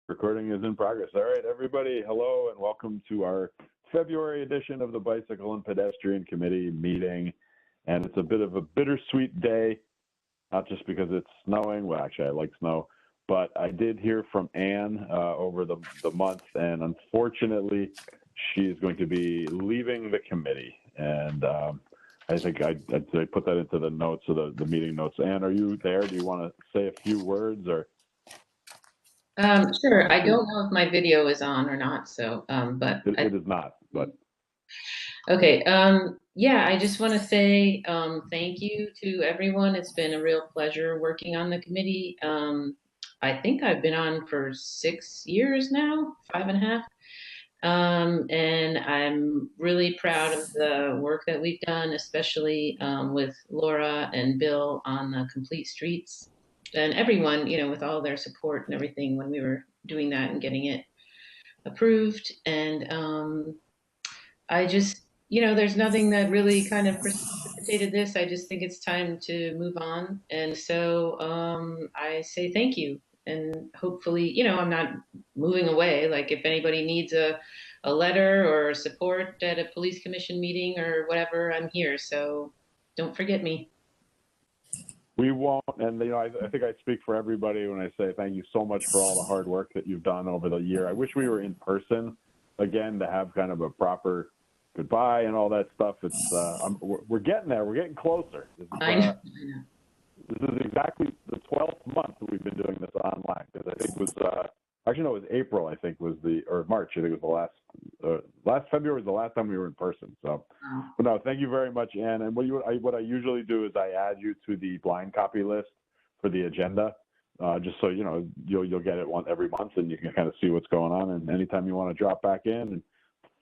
Recording is in progress. All right, everybody, hello and welcome to our February edition of the Bicycle and Pedestrian Committee meeting. And it's a bit of a bittersweet day, not just because it's snowing. Well, actually, I like snow, but I did hear from Anne over the month, and unfortunately, she's going to be leaving the committee. And I think I put that into the notes of the meeting notes. Anne, are you there? Do you want to say a few words or? Sure. I don't know if my video is on or not, so, but it is not, but. Okay. Yeah, I just want to say thank you to everyone. It's been a real pleasure working on the committee. I think I've been on for 6 years now, 5.5. And I'm really proud of the work that we've done, especially with Laura and Bill on the Complete Streets. And everyone, with all their support and everything when we were doing that and getting it approved. And I just, there's nothing that really kind of precipitated this. I just think it's time to move on. And so I say thank you. And hopefully, I'm not moving away. Like if anybody needs a letter or support at a police commission meeting or whatever, I'm here. So don't forget me. We won't, and I think I speak for everybody when I say thank you so much for all the hard work that you've done over the year. I wish we were in person again to have kind of a proper goodbye and all that stuff. It's we're getting there. We're getting closer. I know. This is exactly the 12th month that we've been doing this online. Because I think it was actually no, it was April. I think was or March. I think it was the last February was the last time we were in person. So, but no, thank you very much, Ann. And what I usually do is I add you to the blind copy list for the agenda, just so you'll get it every month, and you can kind of see what's going on. And anytime you want to drop back in, and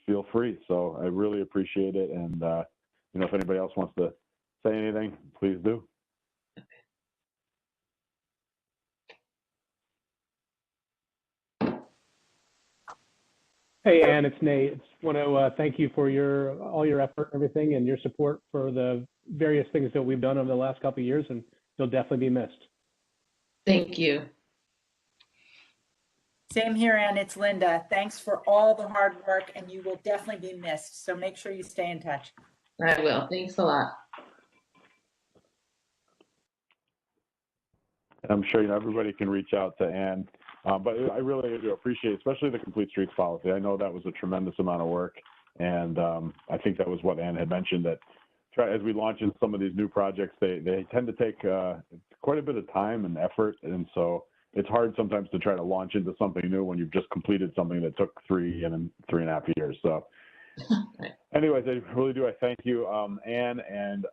feel free. So I really appreciate it. And if anybody else wants to say anything, please do. Hey, Ann, it's Nate. I want to thank you for all your effort and everything and your support for the various things that we've done over the last couple of years, and you'll definitely be missed. Thank you. Same here, Ann. It's Linda. Thanks for all the hard work, and you will definitely be missed. So make sure you stay in touch. I will. Thanks a lot. I'm sure everybody can reach out to Ann. But I really do appreciate, especially the Complete Streets policy. I know that was a tremendous amount of work, and I think that was what Ann had mentioned, that as we launch into some of these new projects, they tend to take quite a bit of time and effort, and so it's hard sometimes to try to launch into something new when you've just completed something that took 3.5 years. So anyways, I really do. I thank you, Ann, and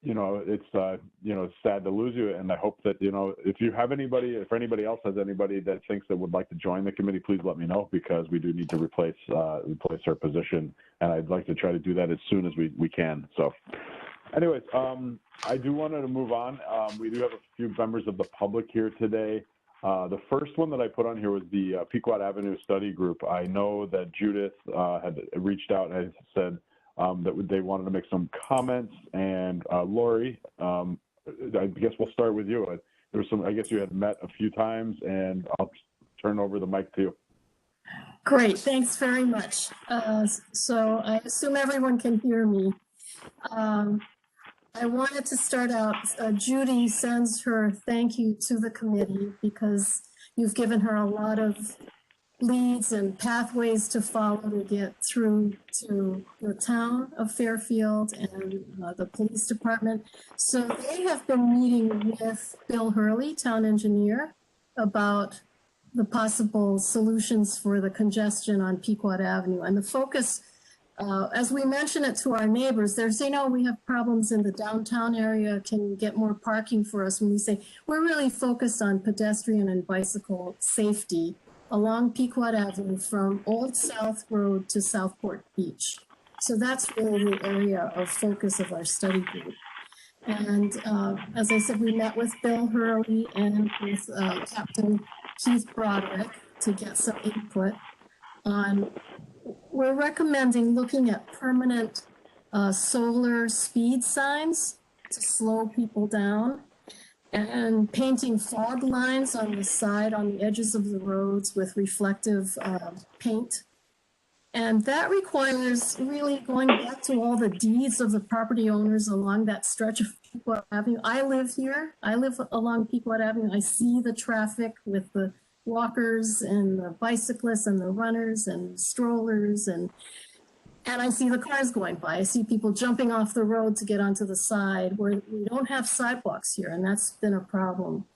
it's sad to lose you, and I hope that if anybody else has anybody that thinks that would like to join the committee, please let me know, because we do need to replace her position, and I'd like to try to do that as soon as we can. So, anyways, I do want to move on. We do have a few members of the public here today. The first one that I put on here was the Pequot Avenue Study Group. I know that Judith had reached out and said that they wanted to make some comments, and Lori, I guess we'll start with you. I guess you had met a few times, and I'll turn over the mic to you. Great, thanks very much. So I assume everyone can hear me. I wanted to start out, Judy sends her thank you to the committee because you've given her a lot of leads and pathways to follow to get through to the town of Fairfield and the police department. So they have been meeting with Bill Hurley, town engineer, about the possible solutions for the congestion on Pequot Avenue. And the focus, as we mention it to our neighbors, they're saying, oh, we have problems in the downtown area, can you get more parking for us? When we say, we're really focused on pedestrian and bicycle safety along Pequot Avenue from Old South Road to Southport Beach. So that's really the area of focus of our study group. And as I said, we met with Bill Hurley and with Captain Keith Broderick to get some input on, we're recommending looking at permanent solar speed signs to slow people down. and painting fog lines on the side, on the edges of the roads with reflective paint. And that requires really going back to all the deeds of the property owners along that stretch of Pequot Avenue. I live here. I live along Pequot Avenue. I see the traffic with the walkers and the bicyclists and the runners and strollers, and I see the cars going by. I see people jumping off the road to get onto the side where we don't have sidewalks here, and that's been a problem.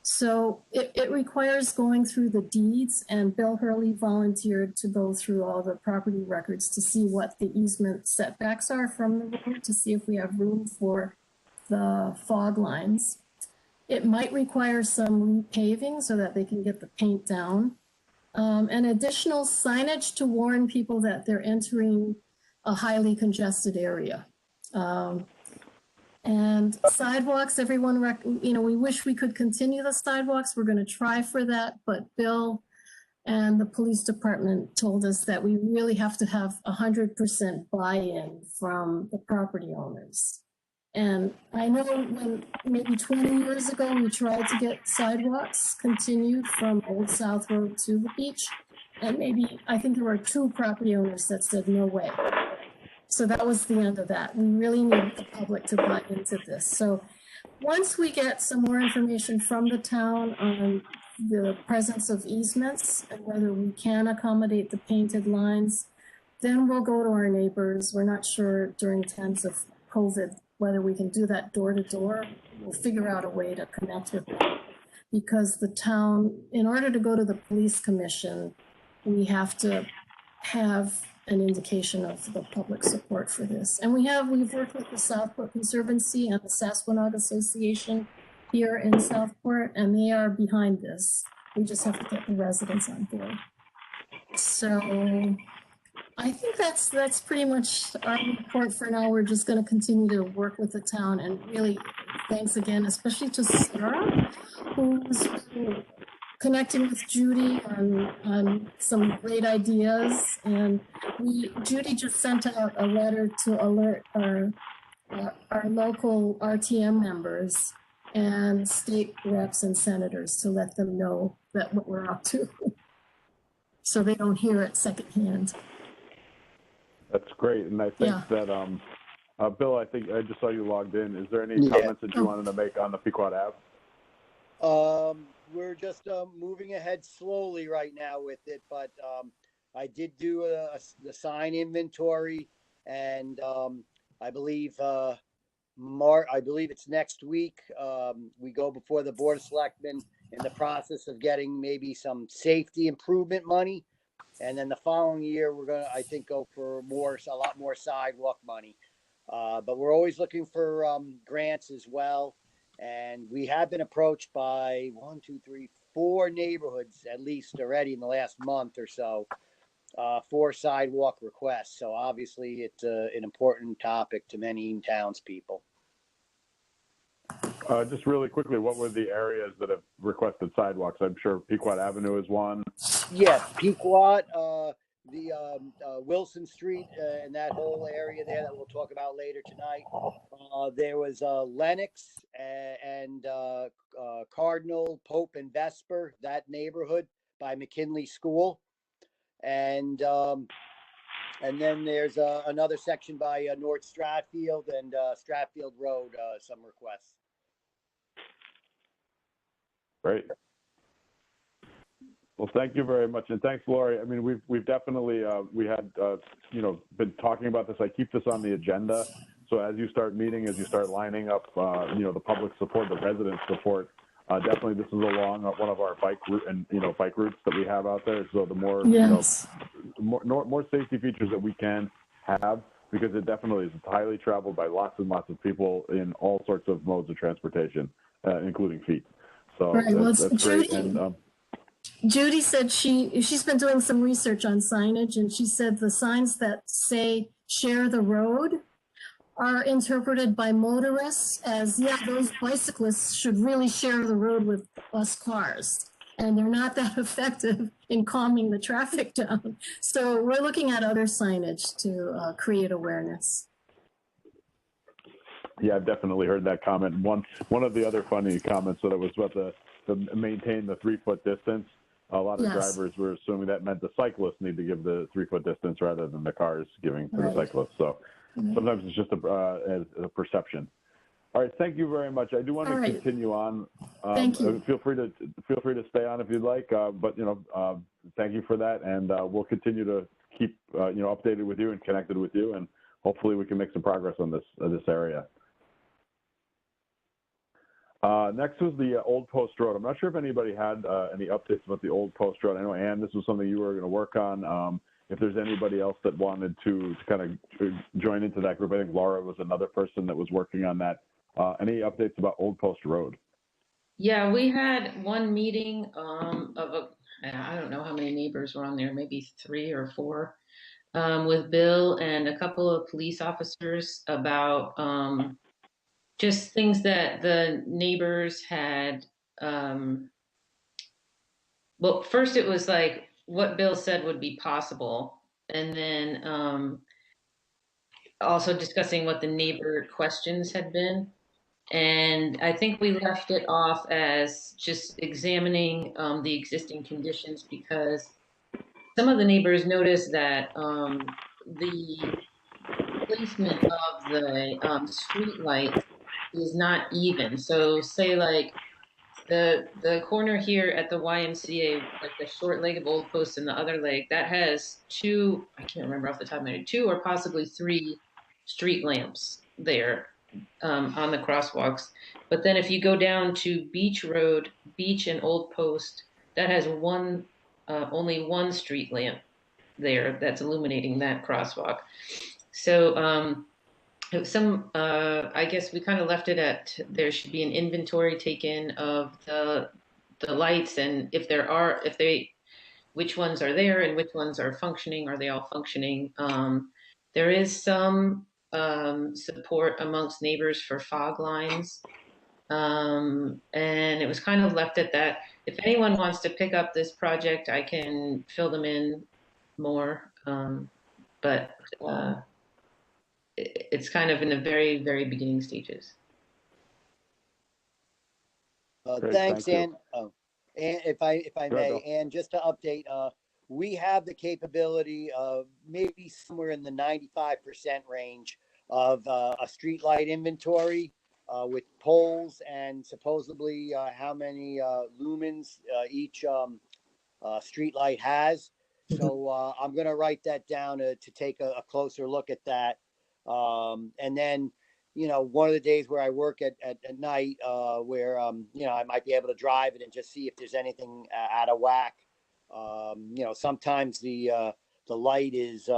So it requires going through the deeds, and Bill Hurley volunteered to go through all the property records to see what the easement setbacks are from the road, to see if we have room for the fog lines. It might require some repaving so that they can get the paint down. And additional signage to warn people that they're entering a highly congested area. And sidewalks, everyone, we wish we could continue the sidewalks. We're going to try for that, but Bill and the police department told us that we really have to have 100% buy-in from the property owners. And I know when maybe 20 years ago, we tried to get sidewalks continued from Old South Road to the beach. And maybe, I think there were 2 property owners that said, no way. So that was the end of that. We really need the public to buy into this. So once we get some more information from the town on the presence of easements and whether we can accommodate the painted lines, then we'll go to our neighbors. We're not sure during times of COVID whether we can do that door to door. We'll figure out a way to connect with them, because the town, in order to go to the police commission, we have to have an indication of the public support for this. And we've worked with the Southport Conservancy and the Sasquatch Association here in Southport, and they are behind this. We just have to get the residents on board. So I think that's pretty much our report for now. We're just going to continue to work with the town, and really thanks again, especially to Sarah, who's connecting with Judy on some great ideas. And Judy just sent out a letter to alert our local RTM members and state reps and senators to let them know that what we're up to, so they don't hear it secondhand. That's great. And I think that, Bill, I think I just saw you logged in. Is there any comments that you wanted to make on the Pequot Ave? We're just moving ahead slowly right now with it, but I did do the sign inventory, and I believe it's next week. We go before the Board of Selectmen in the process of getting maybe some safety improvement money, and then the following year we're gonna, I think, go for a lot more sidewalk money. But we're always looking for grants as well. And we have been approached by 4 neighborhoods at least already in the last month or so for sidewalk requests. So obviously it's an important topic to many townspeople. Just really quickly, what were the areas that have requested sidewalks? I'm sure Pequot Avenue is one. Yes, Pequot, the Wilson Street and that whole area there that we'll talk about later tonight. There was Lenox and Cardinal, Pope, and Vesper, that neighborhood by McKinley School. And then there's another section by North Stratfield and Stratfield Road, some requests. Great. Well, thank you very much, and thanks, Lori. I mean, we've definitely we had been talking about this. I keep this on the agenda, so as you start meeting, as you start lining up, the public support, the resident support, definitely this is along one of our bike routes that we have out there. So the more more safety features that we can have, because it definitely is highly traveled by lots and lots of people in all sorts of modes of transportation, including feet. So that's great. And Judy said she's been doing some research on signage, and she said the signs that say share the road are interpreted by motorists as, those bicyclists should really share the road with us cars, and they're not that effective in calming the traffic down. So we're looking at other signage to create awareness. Yeah, I've definitely heard that comment. One of the other funny comments that it was about the maintain the 3-foot distance. A lot of Yes. drivers were assuming that meant the cyclists need to give the 3-foot distance rather than the cars giving to the Right. cyclists. So Mhm. sometimes it's just a perception. All right, thank you very much. I do want All to right. continue on. Thank you. Feel free to stay on if you'd like. But thank you for that, and we'll continue to keep updated with you and connected with you, and hopefully we can make some progress on this area. Next was the Old Post Road. I'm not sure if anybody had any updates about the Old Post Road. I know, Ann, this was something you were going to work on. If there's anybody else that wanted to kind of join into that group, I think Laura was another person that was working on that. Any updates about Old Post Road? Yeah, we had one meeting I don't know how many neighbors were on there, maybe 3 or 4, with Bill and a couple of police officers about just things that the neighbors had. Well, first it was like what Bill said would be possible, and then also discussing what the neighbor questions had been. And I think we left it off as just examining the existing conditions, because some of the neighbors noticed that the placement of the street light is not even. So say like the corner here at the YMCA, like the short leg of Old Post and the other leg, that has 2, I can't remember off the top of my head, 2 or possibly 3 street lamps there on the crosswalks. But then if you go down to Beach Road, Beach and Old Post, that has only one street lamp there that's illuminating that crosswalk. So I guess we kind of left it at there should be an inventory taken of the lights, and if which ones are there and which ones are functioning. Are they all functioning? There is some support amongst neighbors for fog lines. And it was kind of left at that. If anyone wants to pick up this project, I can fill them in more. But it's kind of in the very, very beginning stages. Great, Thanks, thank you. Ann. Oh, and if I Go may, ahead, and just to update, we have the capability of maybe somewhere in the 95% range of a street light inventory with poles and supposedly how many lumens each street light has. So I'm going to write that down to take a closer look at that. And then, one of the days where I work at night, where, I might be able to drive it and just see if there's anything out of whack. Sometimes the light is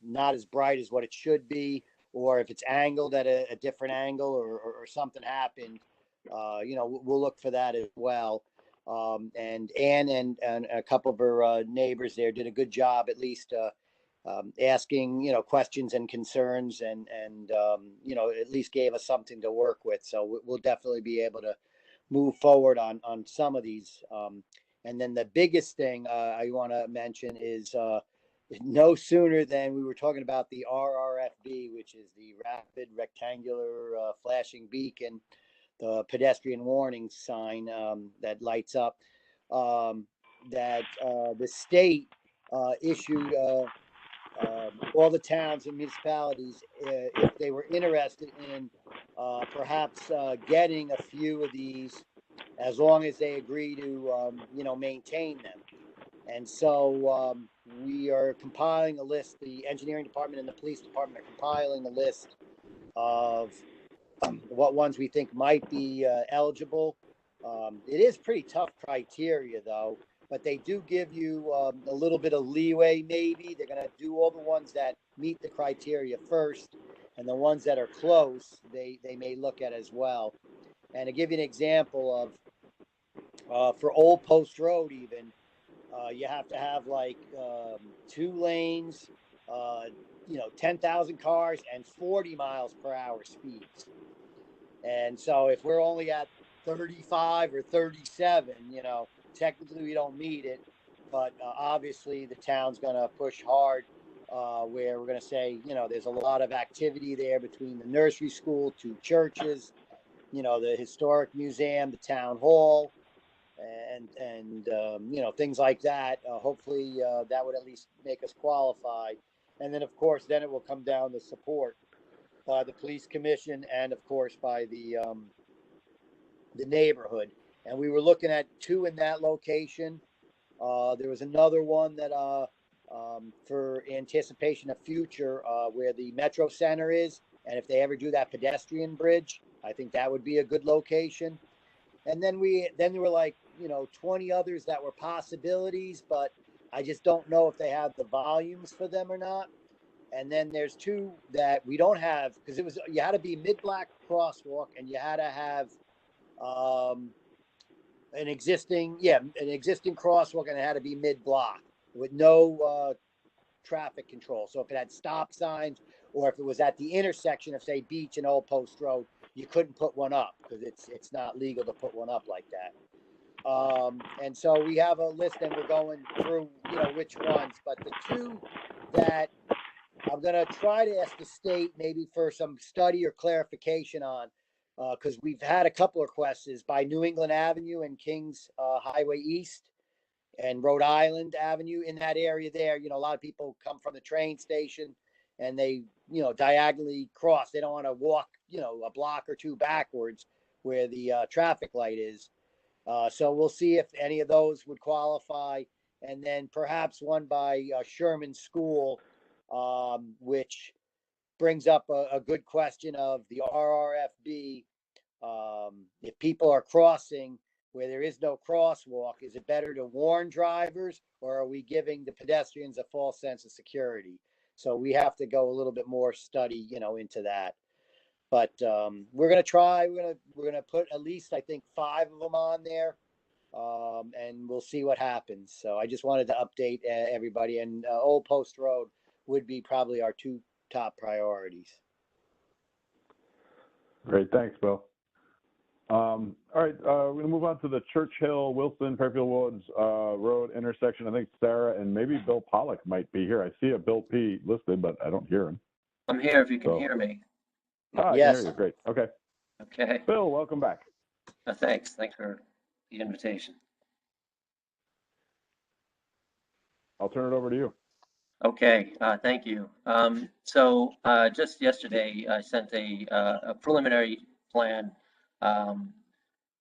not as bright as what it should be, or if it's angled at a different angle or something happened, we'll look for that as well. And Ann and a couple of her neighbors there did a good job, at least asking questions and concerns, and at least gave us something to work with. So we'll definitely be able to move forward on some of these. And then the biggest thing I want to mention is no sooner than we were talking about the RRFB, which is the Rapid Rectangular Flashing Beacon, the pedestrian warning sign that lights up, that the state issued all the towns and municipalities, if they were interested in perhaps getting a few of these, as long as they agree to, maintain them. And so we are compiling a list. The engineering department and the police department are compiling a list of what ones we think might be eligible. It is pretty tough criteria, though, but they do give you a little bit of leeway. Maybe they're going to do all the ones that meet the criteria first, and the ones that are close, they may look at as well. And to give you an example of, for Old Post Road, even, you have to have like 2 lanes, 10,000 cars and 40 miles per hour speeds. And so if we're only at 35 or 37, technically we don't meet it, but obviously the town's going to push hard where we're going to say, you know, there's a lot of activity there between the nursery school, 2 churches, you know, the historic museum, the town hall, and you know, things like that. Hopefully that would at least make us qualify. And then, of course, then it will come down to support by the police commission and, of course, by the neighborhood. And we were looking at 2 in that location. There was another one that for anticipation of future where the Metro Center is, and if they ever do that pedestrian bridge, I think that would be a good location. And then there were like, you know, 20 others that were possibilities, but I just don't know if they have the volumes for them or not. And then there's 2 that we don't have, because it was, you had to be mid-block crosswalk, and you had to have an existing crosswalk, and it had to be mid-block with no traffic control. So if it had stop signs, or if it was at the intersection of, say, Beach and Old Post Road, you couldn't put one up because it's not legal to put one up like that. And so we have a list, and we're going through, you know, which ones. But the 2 that I'm going to try to ask the state maybe for some study or clarification on, because we've had a couple of requests, is by New England Avenue and Kings Highway East and Rhode Island Avenue. In that area there, you know, a lot of people come from the train station and they, you know, diagonally cross. They don't want to walk, you know, a block or 2 backwards where the traffic light is. So we'll see if any of those would qualify. And then perhaps one by Sherman School, which brings up a good question of the RRFB. If people are crossing where there is no crosswalk, is it better to warn drivers, or are we giving the pedestrians a false sense of security? So we have to go a little bit more study, you know, into that. But we're gonna try. We're gonna put at least, I think, 5 of them on there, and we'll see what happens. So I just wanted to update everybody. And Old Post Road would be probably our 2 top priorities. Great, thanks, Bill. All right, we're going to move on to the Churchill, Wilson, Fairfield Woods Road intersection. I think Sarah and maybe Bill Pollock might be here. I see a Bill P listed, but I don't hear him. I'm here if you can hear me. Ah, Yes. I can hear you. Great. Okay. Okay. Bill, welcome back. Thanks. Thanks for the invitation. I'll turn it over to you. Okay. Thank you. So just yesterday, I sent a preliminary plan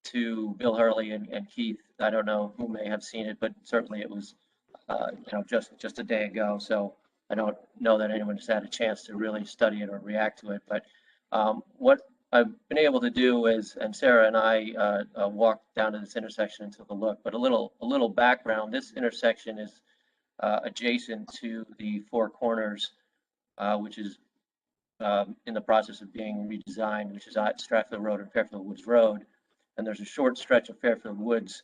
to Bill Hurley and Keith. I don't know who may have seen it, but certainly it was, you know, just a day ago. So I don't know that anyone has had a chance to really study it or react to it. But what I've been able to do is, and Sarah and I walked down to this intersection and took a look. But a little background: this intersection is adjacent to the Four Corners, which is in the process of being redesigned, which is at Strathfield Road and Fairfield Woods Road. And there's a short stretch of Fairfield Woods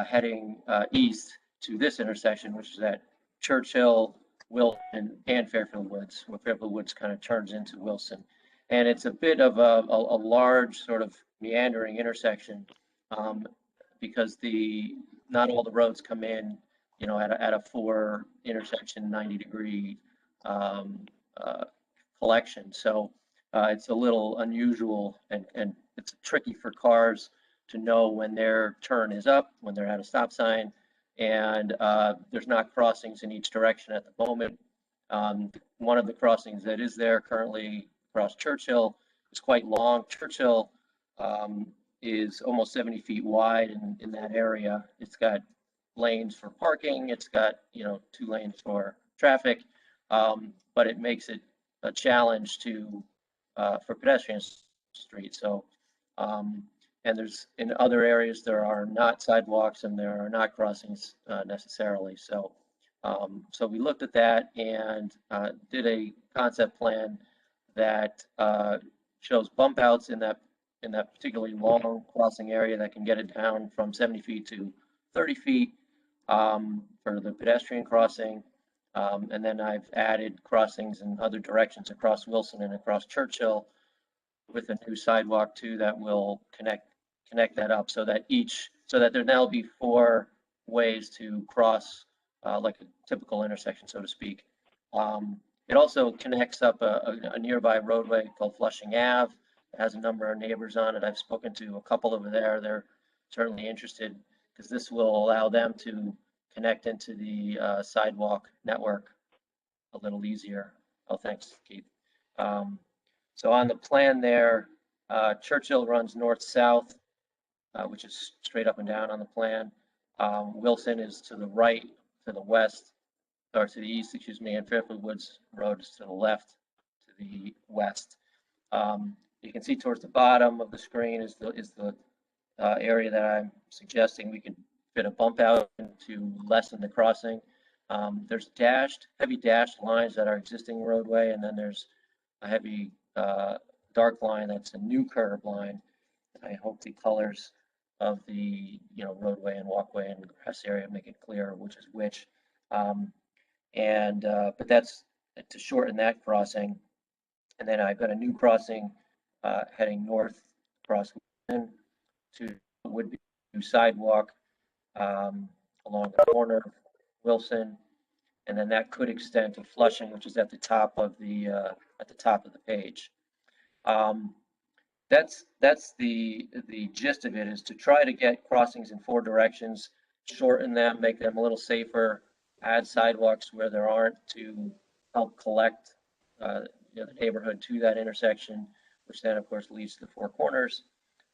heading east to this intersection, which is at Churchill, Wilson, and Fairfield Woods, where Fairfield Woods kind of turns into Wilson. And it's a bit of a large sort of meandering intersection because not all the roads come in, you know, at a 4 intersection 90-degree collection. So it's a little unusual, and it's tricky for cars to know when their turn is up, when they're at a stop sign, and there's not crossings in each direction at the moment. One of the crossings that is there currently across Churchill is quite long. Churchill is almost 70 feet wide in that area. It's got lanes for parking. It's got, you know, 2 lanes for traffic, but it makes it a challenge for pedestrian street. So, and there's in other areas there are not sidewalks and there are not crossings necessarily. So, so we looked at that and did a concept plan that shows bump outs in that particularly long crossing area that can get it down from 70 feet to 30 feet for the pedestrian crossing. And then I've added crossings in other directions across Wilson and across Churchill with a new sidewalk too that will connect that up so that there now be 4 ways to cross like a typical intersection, so to speak. It also connects up a nearby roadway called Flushing Ave. It has a number of neighbors on it. I've spoken to a couple over there. They're certainly interested because this will allow them to connect into the sidewalk network a little easier. Oh, thanks, Keith. So on the plan there, Churchill runs north-south, which is straight up and down on the plan. Wilson is to the right, to the west, or to the east, excuse me, and Fairfield Woods Road is to the left, to the west. You can see towards the bottom of the screen is the area that I'm suggesting we could fit a bump out to lessen the crossing. There's heavy dashed lines that are existing roadway, and then there's a heavy dark line that's a new curb line. I hope the colors of the roadway and walkway and grass area make it clear which is which. But that's to shorten that crossing. And then I've got a new crossing heading north across to would be new sidewalk along the corner of Wilson, and then that could extend to Flushing, which is at the top of the page. That's the gist of it, is to try to get crossings in 4 directions, shorten them, make them a little safer, add sidewalks where there aren't to help collect the neighborhood to that intersection, which then of course leads to the 4 corners.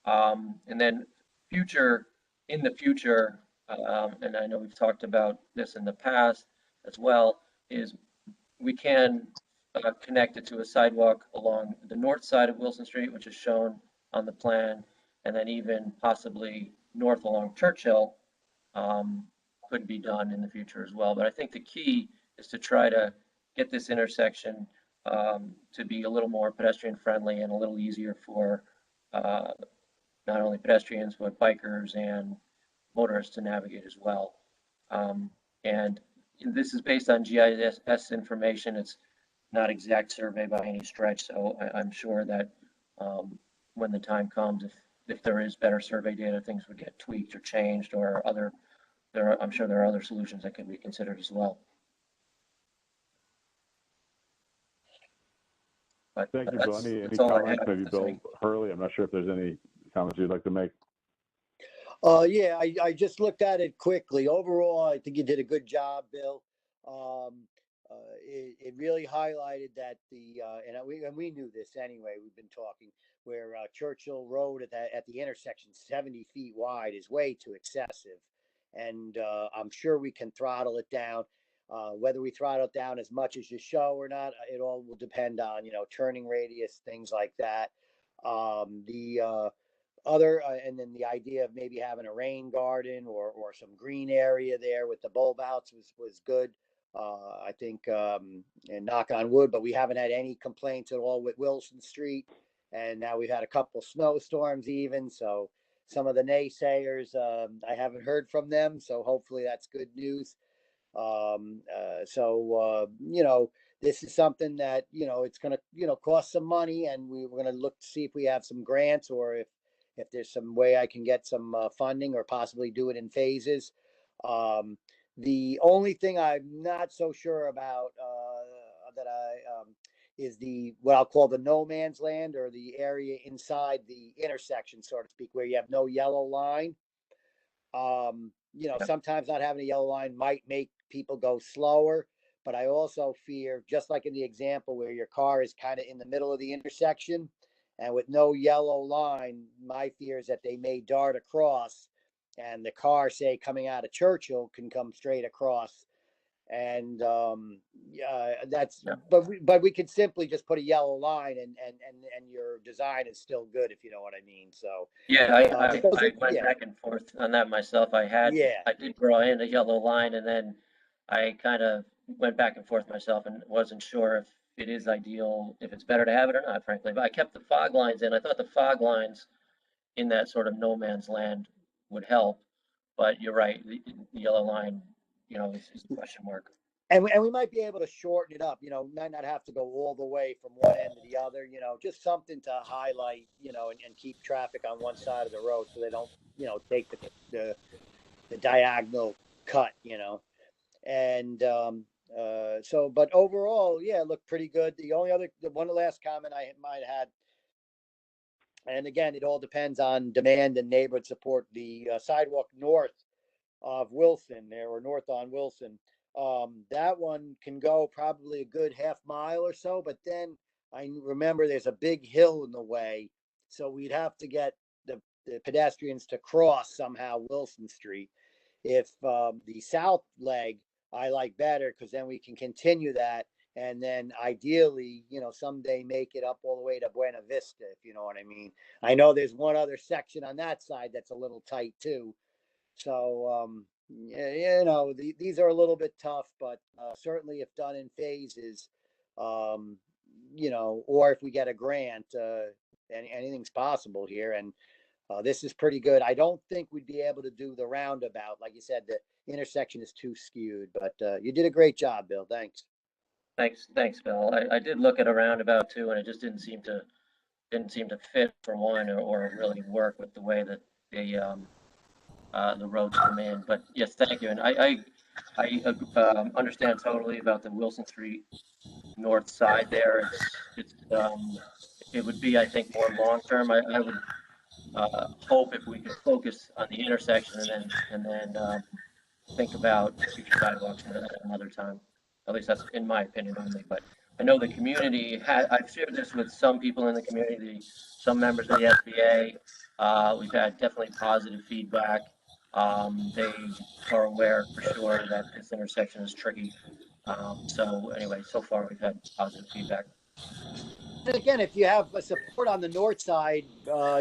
And then in the future, and I know we've talked about this in the past as well, is we can connect it to a sidewalk along the north side of Wilson Street, which is shown on the plan, and then even possibly north along Churchill could be done in the future as well. But I think the key is to try to get this intersection to be a little more pedestrian friendly and a little easier for not only pedestrians, but bikers and motorists to navigate as well. And this is based on GIS information. It's not exact survey by any stretch, so I'm sure that when the time comes, if there is better survey data, things would get tweaked or changed, or I'm sure there are other solutions that could be considered as well. But Thank you, Bill. Any that's all I comments? have. Maybe Bill Hurley. I'm not sure if there's any comments you'd like to make. Yeah, I just looked at it quickly. Overall, I think you did a good job, Bill. It really highlighted that and we knew this anyway. We've been talking where Churchill Road at the intersection, 70 feet wide, is way too excessive, and I'm sure we can throttle it down. Whether we throttle it down as much as you show or not, it all will depend on turning radius, things like that. And then the idea of maybe having a rain garden or some green area there with the bulb outs was good. I think, and knock on wood, but we haven't had any complaints at all with Wilson Street. And now we've had a couple snowstorms even. So some of the naysayers, I haven't heard from them. So hopefully that's good news. This is something that, it's going to, cost some money, and we're going to look to see if we have some grants, or if there's some way I can get some funding, or possibly do it in phases. The only thing I'm not so sure about is what I'll call the no man's land, or the area inside the intersection, so to speak, where you have no yellow line. Sometimes not having a yellow line might make people go slower, but I also fear, just like in the example where your car is kind of in the middle of the intersection and with no yellow line, my fear is that they may dart across, and the car, say, coming out of Churchill, can come straight across. And but we could simply just put a yellow line, and your design is still good, if you know what I mean. So yeah, I went back and forth on that myself. I did draw in a yellow line, and then I kind of went back and forth myself and wasn't sure if it is ideal, if it's better to have it or not, frankly. But I kept the fog lines in. I thought the fog lines in that sort of no man's land would help. But you're right, the yellow line, is a question mark. And we might be able to shorten it up, might not have to go all the way from one end to the other, just something to highlight, and keep traffic on one side of the road, so they don't, take the diagonal cut, and So, but overall, yeah, it looked pretty good. The one last comment I might have had, and again, it all depends on demand and neighborhood support. The sidewalk north of Wilson there, or north on Wilson, that one can go probably a good half mile or so, but then I remember there's a big hill in the way, so we'd have to get the pedestrians to cross somehow Wilson Street. If the south leg I like better, because then we can continue that, and then ideally, someday make it up all the way to Buena Vista, if you know what I mean. I know there's one other section on that side that's a little tight too. So, these are a little bit tough, but certainly if done in phases, or if we get a grant, anything's possible here. And this is pretty good. I don't think we'd be able to do the roundabout. Like you said, the intersection is too skewed, but you did a great job, Bill. Thanks. Thanks, Bill. I did look at a roundabout too, and it just didn't seem to fit for one, or really work with the way that the roads come in. But yes, thank you. And I understand totally about the Wilson Street north side there. It would be, I think, more long term. I would hope if we could focus on the intersection, and then think about future sidewalks at another time. At least that's in my opinion only. But I know the community I've shared this with some people in the community, some members of the SBA. We've had definitely positive feedback. They are aware for sure that this intersection is tricky. So anyway, so far we've had positive feedback. And again, if you have a support on the north side, for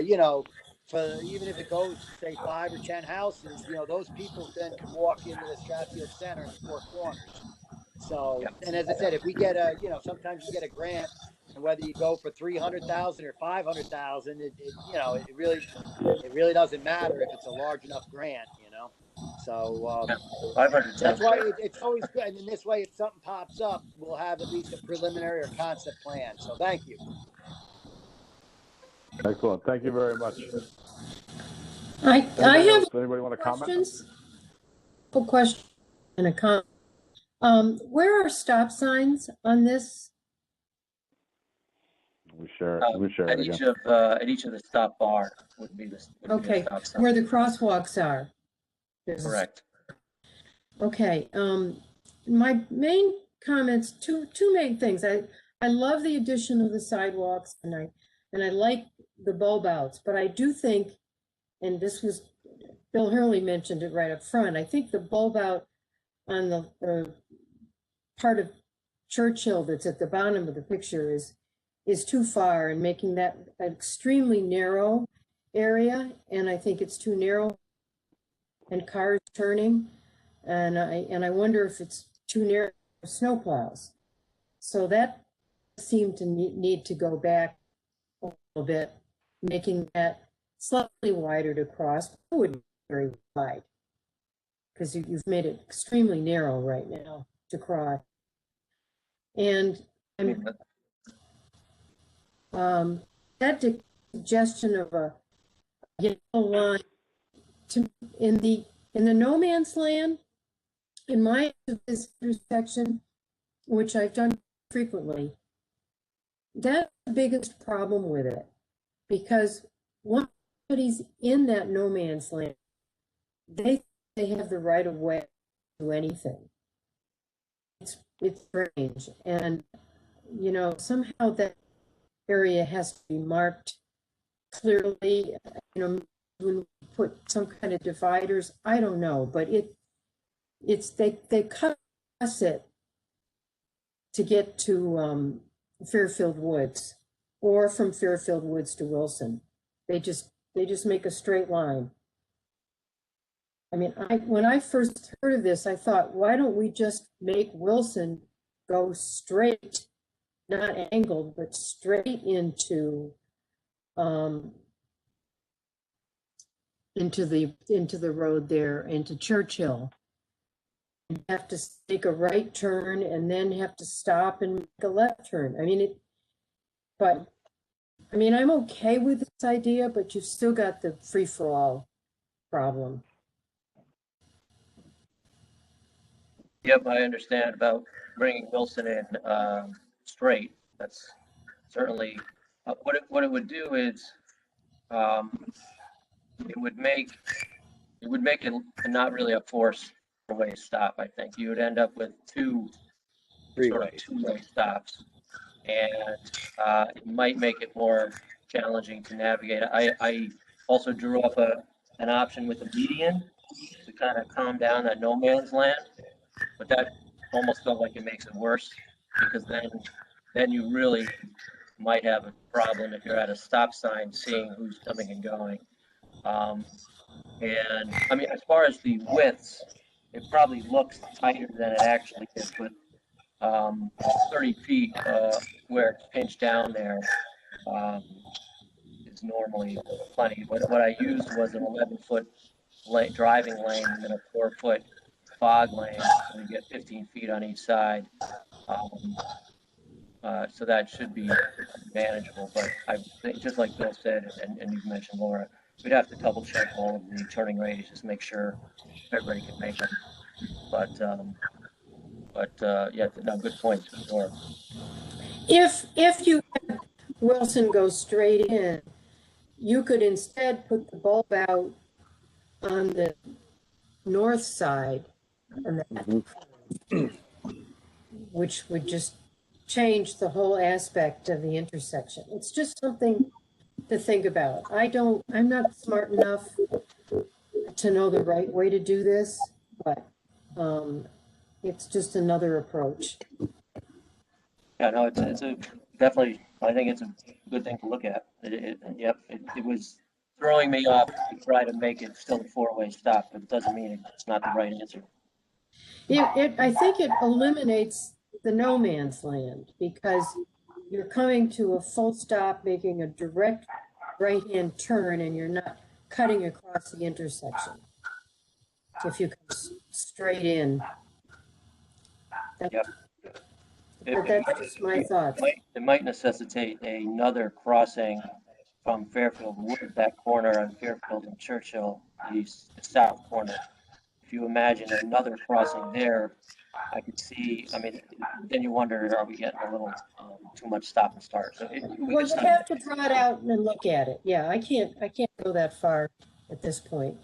even if it goes, say, 5 or 10 houses, those people then can walk into the Stratfield Center in the Four Corners. So, Yeah. and as I said, if we get sometimes you get a grant, and whether you go for 300,000 or 500,000, it really doesn't matter if it's a large enough grant, So 500. that's why it's always good. And in this way, if something pops up, we'll have at least a preliminary or concept plan. So thank you. Excellent. Thank you very much. I have Anybody want to comment? questions. A question and a comment. Where are stop signs on this? We share it again. At each of the stop bar would be the stop sign. Where the crosswalks are. Correct. Okay. My main comments, two main things. I love the addition of the sidewalks, and I like the bulb outs, but I do think, and this was Bill Hurley mentioned it right up front, I think the bulb out on the part of Churchill that's at the bottom of the picture is too far, and making that an extremely narrow area. And I think it's too narrow and cars turning. And I wonder if it's too narrow for snowplows. So that seemed to need to go back a little bit, making that slightly wider to cross. It wouldn't be very wide, because you've made it extremely narrow right now to cross. And that suggestion of a yellow line in the no man's land, in my visitor section, which I've done frequently, that's the biggest problem with it, because once somebody's in that no man's land, they have the right of way to do anything. It's strange, and somehow that area has to be marked clearly. When we put some kind of dividers, I don't know, but they cut us it to get to Fairfield Woods, or from Fairfield Woods to Wilson. They just make a straight line. I mean, when I first heard of this, I thought, why don't we just make Wilson go straight, not angled, but straight into the road there, into Churchill, and have to take a right turn and then have to stop and make a left turn. I'm okay with this idea, but you've still got the free-for-all problem. Yep, I understand about bringing Wilson in straight. That's certainly what it would do is um, it would make it not really a four-way stop. I think you would end up with two two-way stops, and it might make it more challenging to navigate. I also drew up an option with a median to kind of calm down that no man's land, but that almost felt like it makes it worse because then you really might have a problem if you're at a stop sign seeing who's coming and going. And I mean, as far as the widths, it probably looks tighter than it actually is, but 30 feet where it's pinched down there is normally plenty. What I used was an 11-foot driving lane and then a 4-foot fog lane, so you get 15 feet on each side. So that should be manageable, but I think, just like Bill said, and you've mentioned, Laura, we'd have to double check all of the turning radiuses, make sure everybody can make them. But yeah, no, good points for sure. If you had Wilson go straight in, you could instead put the bulb out on the north side, and that, which would just change the whole aspect of the intersection. It's just something to think about. I'm not smart enough to know the right way to do this, but it's just another approach. Yeah, no, it's a definitely. I think it's a good thing to look at. Yep, it was throwing me off to try to make it still a four-way stop, but it doesn't mean it's not the right answer. I think it eliminates the no man's land because you're coming to a full stop, making a direct right-hand turn, and you're not cutting across the intersection. If you come straight in. Yep. But that's just my thoughts. It might necessitate another crossing from Fairfield Wood, that corner on Fairfield and Churchill, the south corner. If you imagine another crossing there, I could see, I mean, then you wonder, are we getting a little too much stop and start? So Well, you have to draw it out and look at it. Yeah, I can't go that far at this point.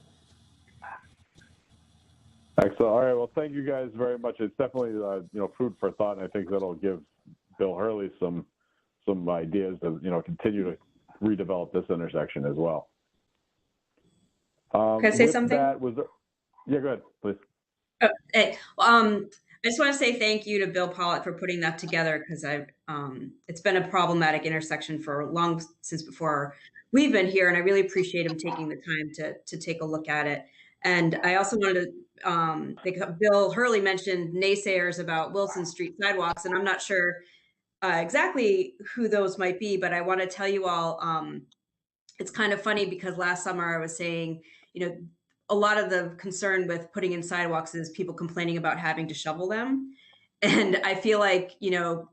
Excellent. All right. Well, thank you guys very much. It's definitely food for thought, and I think that'll give Bill Hurley some ideas to continue to redevelop this intersection as well. Can I say something? Yeah, go ahead, please. Hey, I just want to say thank you to Bill Pollock for putting that together because it's been a problematic intersection for long since before we've been here, and I really appreciate him taking the time to take a look at it. And I also wanted to, Bill Hurley mentioned naysayers about Wilson Street sidewalks, and I'm not sure exactly who those might be, but I want to tell you all, it's kind of funny because last summer I was saying, a lot of the concern with putting in sidewalks is people complaining about having to shovel them. And I feel like,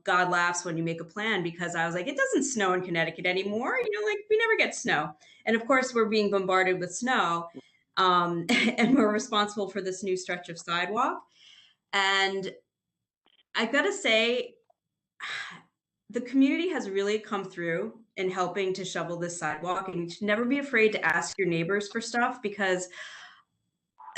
God laughs when you make a plan because I was like, it doesn't snow in Connecticut anymore. We never get snow. And of course we're being bombarded with snow. And we're responsible for this new stretch of sidewalk. And I gotta say, the community has really come through in helping to shovel this sidewalk, and you should never be afraid to ask your neighbors for stuff because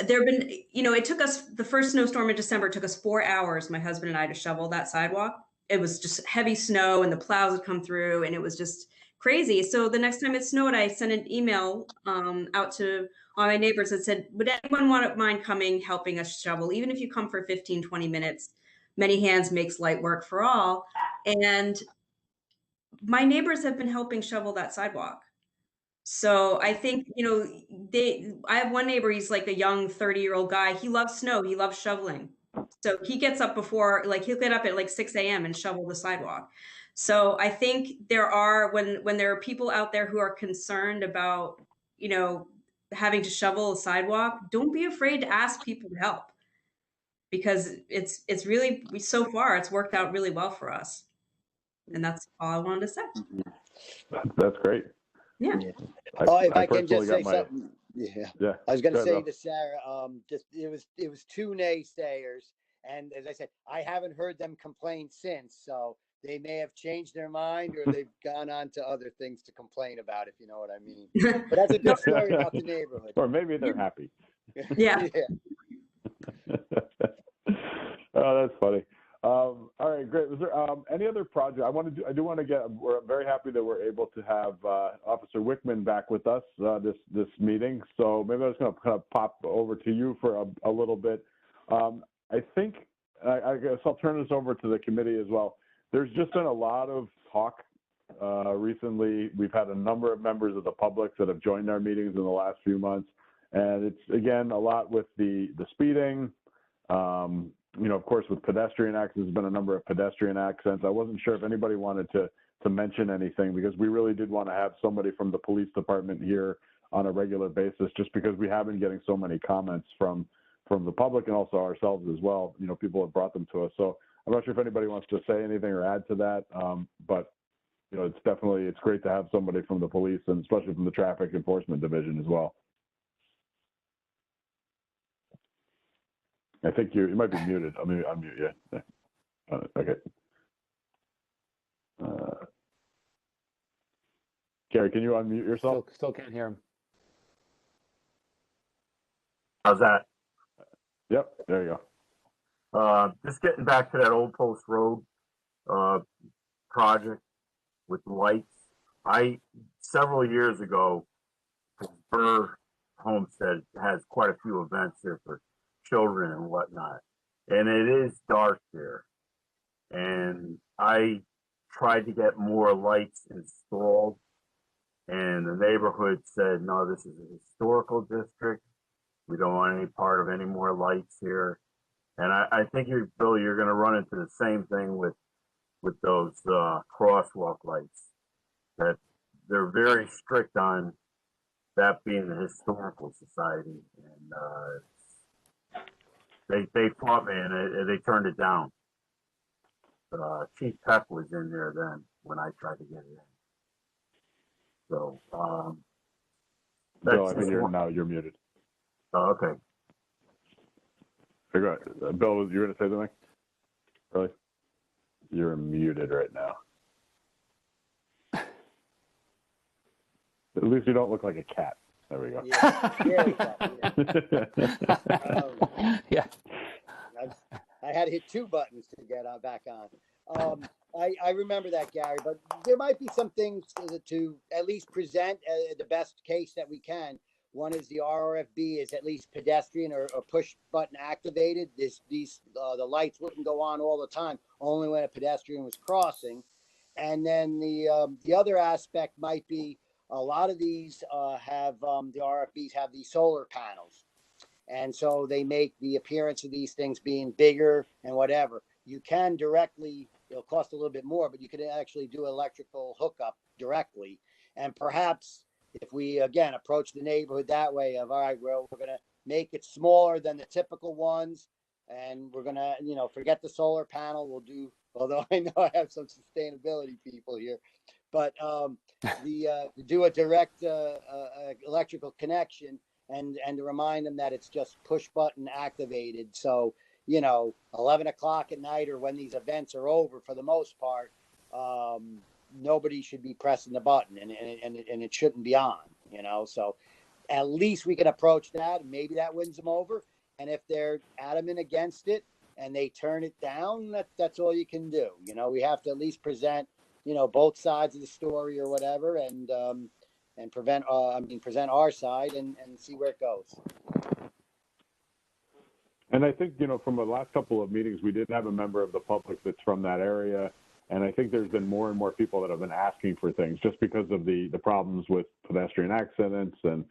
there've been, it took us, the first snowstorm in December took us 4 hours, my husband and I, to shovel that sidewalk. It was just heavy snow and the plows had come through and it was just crazy. So the next time it snowed, I sent an email out to all my neighbors that said, would anyone mind coming, helping us shovel? Even if you come for 15, 20 minutes, many hands makes light work for all. And my neighbors have been helping shovel that sidewalk. So I think, I have one neighbor, he's like a young 30-year-old guy. He loves snow. He loves shoveling. So he gets up before, he'll get up at 6 a.m. and shovel the sidewalk. So I think there are, when there are people out there who are concerned about, having to shovel a sidewalk, don't be afraid to ask people to help because it's really, so far, it's worked out really well for us. And that's all I wanted to say. That's great. Yeah. If I can just say something. Yeah. Yeah. I was going to say to Sarah, it was two naysayers, And as I said, I haven't heard them complain since. So they may have changed their mind or they've gone on to other things to complain about, if you know what I mean. But that's a good story about the neighborhood. Or maybe they're happy. Yeah. Oh, that's funny. All right, great. Was there any other project? I do want to get. We're very happy that we're able to have Officer Wickman back with us this meeting. So maybe I'm just going to kind of pop over to you for a little bit. I think I guess I'll turn this over to the committee as well. There's just been a lot of talk recently. We've had a number of members of the public that have joined our meetings in the last few months, and it's again a lot with the speeding. You know, of course, with pedestrian accidents, there's been a number of pedestrian accidents. I wasn't sure if anybody wanted to mention anything because we really did want to have somebody from the police department here on a regular basis, just because we have been getting so many comments from the public and also ourselves as well. You know, people have brought them to us. So I'm not sure if anybody wants to say anything or add to that, but you know, it's great to have somebody from the police and especially from the traffic enforcement division as well. I think you might be muted. I'll unmute you. Yeah. Okay. Gary, can you unmute yourself? Still can't hear him. How's that? Yep, there you go. Just getting back to that Old Post Road project with lights. Several years ago, Burr Homestead has quite a few events here for children and whatnot, and it is dark there. And I tried to get more lights installed, and the neighborhood said, "No, this is a historical district. We don't want any part of any more lights here." And I think Bill, you're going to run into the same thing with those crosswalk lights. That they're very strict on that being the historical society, and they fought me and they turned it down. Chief Peck was in there then when I tried to get it in. So Bill, I think you're muted. Oh, okay. Go ahead. Bill, you're going to say something? Really? You're muted right now. At least you don't look like a cat. There we go. Yeah. I had to hit two buttons to get back on. I remember that, Gary, but there might be some things to at least present the best case that we can. One is the RRFB is at least pedestrian or push button activated. The lights wouldn't go on all the time, only when a pedestrian was crossing. And then the other aspect might be a lot of these have the RFBs have these solar panels. And so they make the appearance of these things being bigger and whatever. You can directly, it'll cost a little bit more, but you can actually do electrical hookup directly. And perhaps if we, again, approach the neighborhood that way of, all right, well, we're going to make it smaller than the typical ones. And we're going to, forget the solar panel. We'll do, although I know I have some sustainability people here, but do a direct electrical connection and to remind them that it's just push button activated. So, 11 o'clock at night or when these events are over, for the most part, nobody should be pressing the button and it shouldn't be on, so at least we can approach that and maybe that wins them over. And if they're adamant against it and they turn it down, that's all you can do. We have to at least present, both sides of the story or whatever and present our side and see where it goes. And I think, from the last couple of meetings, we did have a member of the public that's from that area. And I think there's been more and more people that have been asking for things just because of the problems with pedestrian accidents and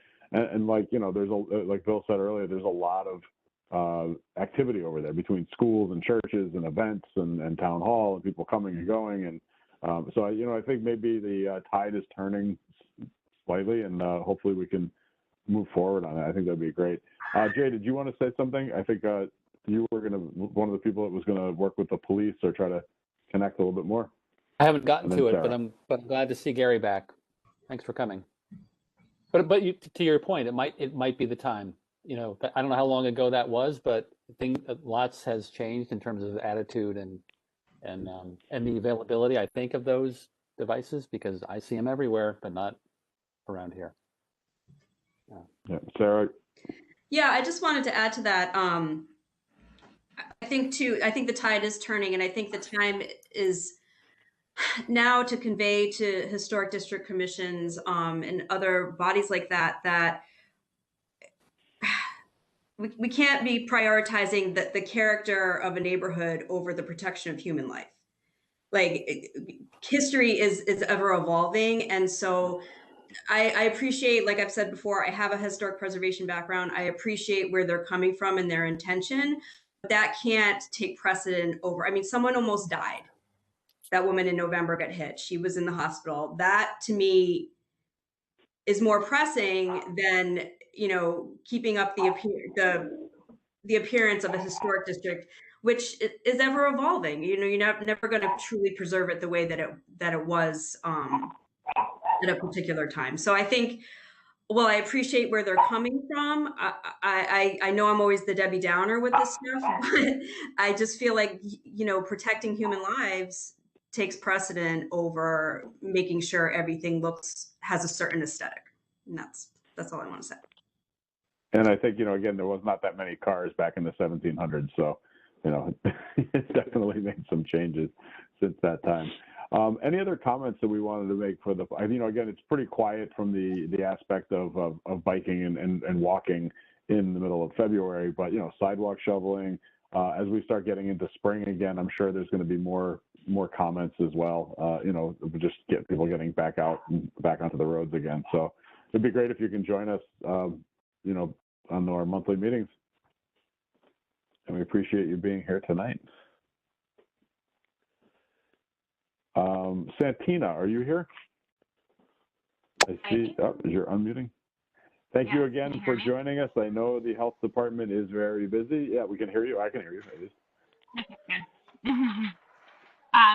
like, there's like Bill said earlier, there's a lot of activity over there between schools and churches and events and town hall and people coming and going. And so, I think maybe the tide is turning slightly and hopefully we can move forward on it. I think that'd be great. Jay, did you want to say something? I think you were one of the people that was going to work with the police or try to connect a little bit more. I haven't gotten to it, Sarah. but I'm glad to see Gary back. Thanks for coming. But to your point, it might be the time. I don't know how long ago that was, but think lots has changed in terms of attitude and the availability, I think, of those devices, because I see them everywhere, but not around here. Yeah, Sarah. Yeah, I just wanted to add to that. I think the tide is turning, and I think the time is now to convey to historic district commissions and other bodies like that we can't be prioritizing the character of a neighborhood over the protection of human life. Like, history is ever evolving, and so I appreciate, like I've said before, I have a historic preservation background. I appreciate where they're coming from and their intention, but that can't take precedent over. I mean, someone almost died. That woman in November got hit. She was in the hospital. That, to me, is more pressing than, keeping up the appearance of a historic district, which is ever evolving. You're never going to truly preserve it the way that it was at a particular time. So I think, well, I appreciate where they're coming from. I know I'm always the Debbie Downer with this stuff, but I just feel like, protecting human lives takes precedent over making sure everything has a certain aesthetic. And that's all I want to say. And I think, again, there was not that many cars back in the 1700s. So, it's definitely made some changes since that time. Any other comments that we wanted to make for again, it's pretty quiet from the aspect of biking and walking in the middle of February, but, sidewalk shoveling, as we start getting into spring again, I'm sure there's going to be more comments as well, just get people getting back out and back onto the roads again. So it'd be great if you can join us, on our monthly meetings. And we appreciate you being here tonight. Santina, are you here? I see. Oh, you're unmuting. Thank you again for joining us. I know the health department is very busy. Yeah, we can hear you. I can hear you. Okay, good.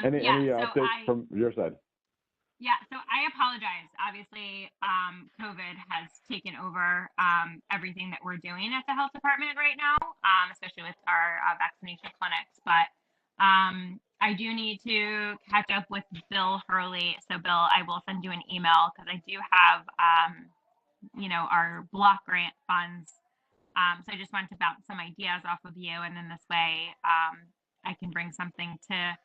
Any updates from your side? Yeah, so I apologize. Obviously, COVID has taken over everything that we're doing at the health department right now, especially with our vaccination clinics. But I do need to catch up with Bill Hurley. So, Bill, I will send you an email because I do have, our block grant funds. So I just wanted to bounce some ideas off of you, and then this way I can bring something to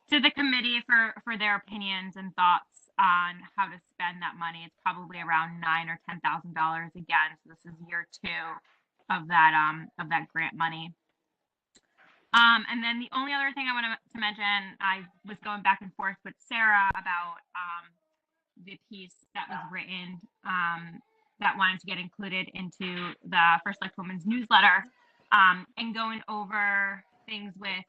the committee for their opinions and thoughts on how to spend that money. It's probably around $9,000 or $10,000 again. So this is year 2 of that grant money. And then the only other thing I wanted to mention, I was going back and forth with Sarah about the piece that was written that wanted to get included into the First Select Women's newsletter, and going over things with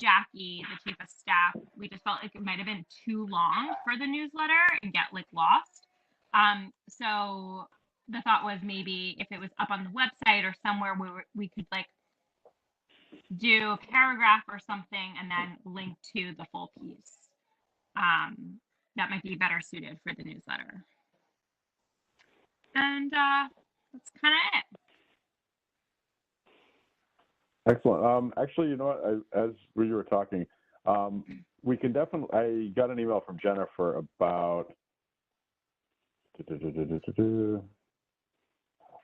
Jackie, the chief of staff. We just felt like it might have been too long for the newsletter and get lost. So the thought was maybe if it was up on the website or somewhere where we could do a paragraph or something and then link to the full piece. That might be better suited for the newsletter. And that's kind of it. Excellent. Actually, you know what? As we were talking, we can definitely. I got an email from Jennifer about.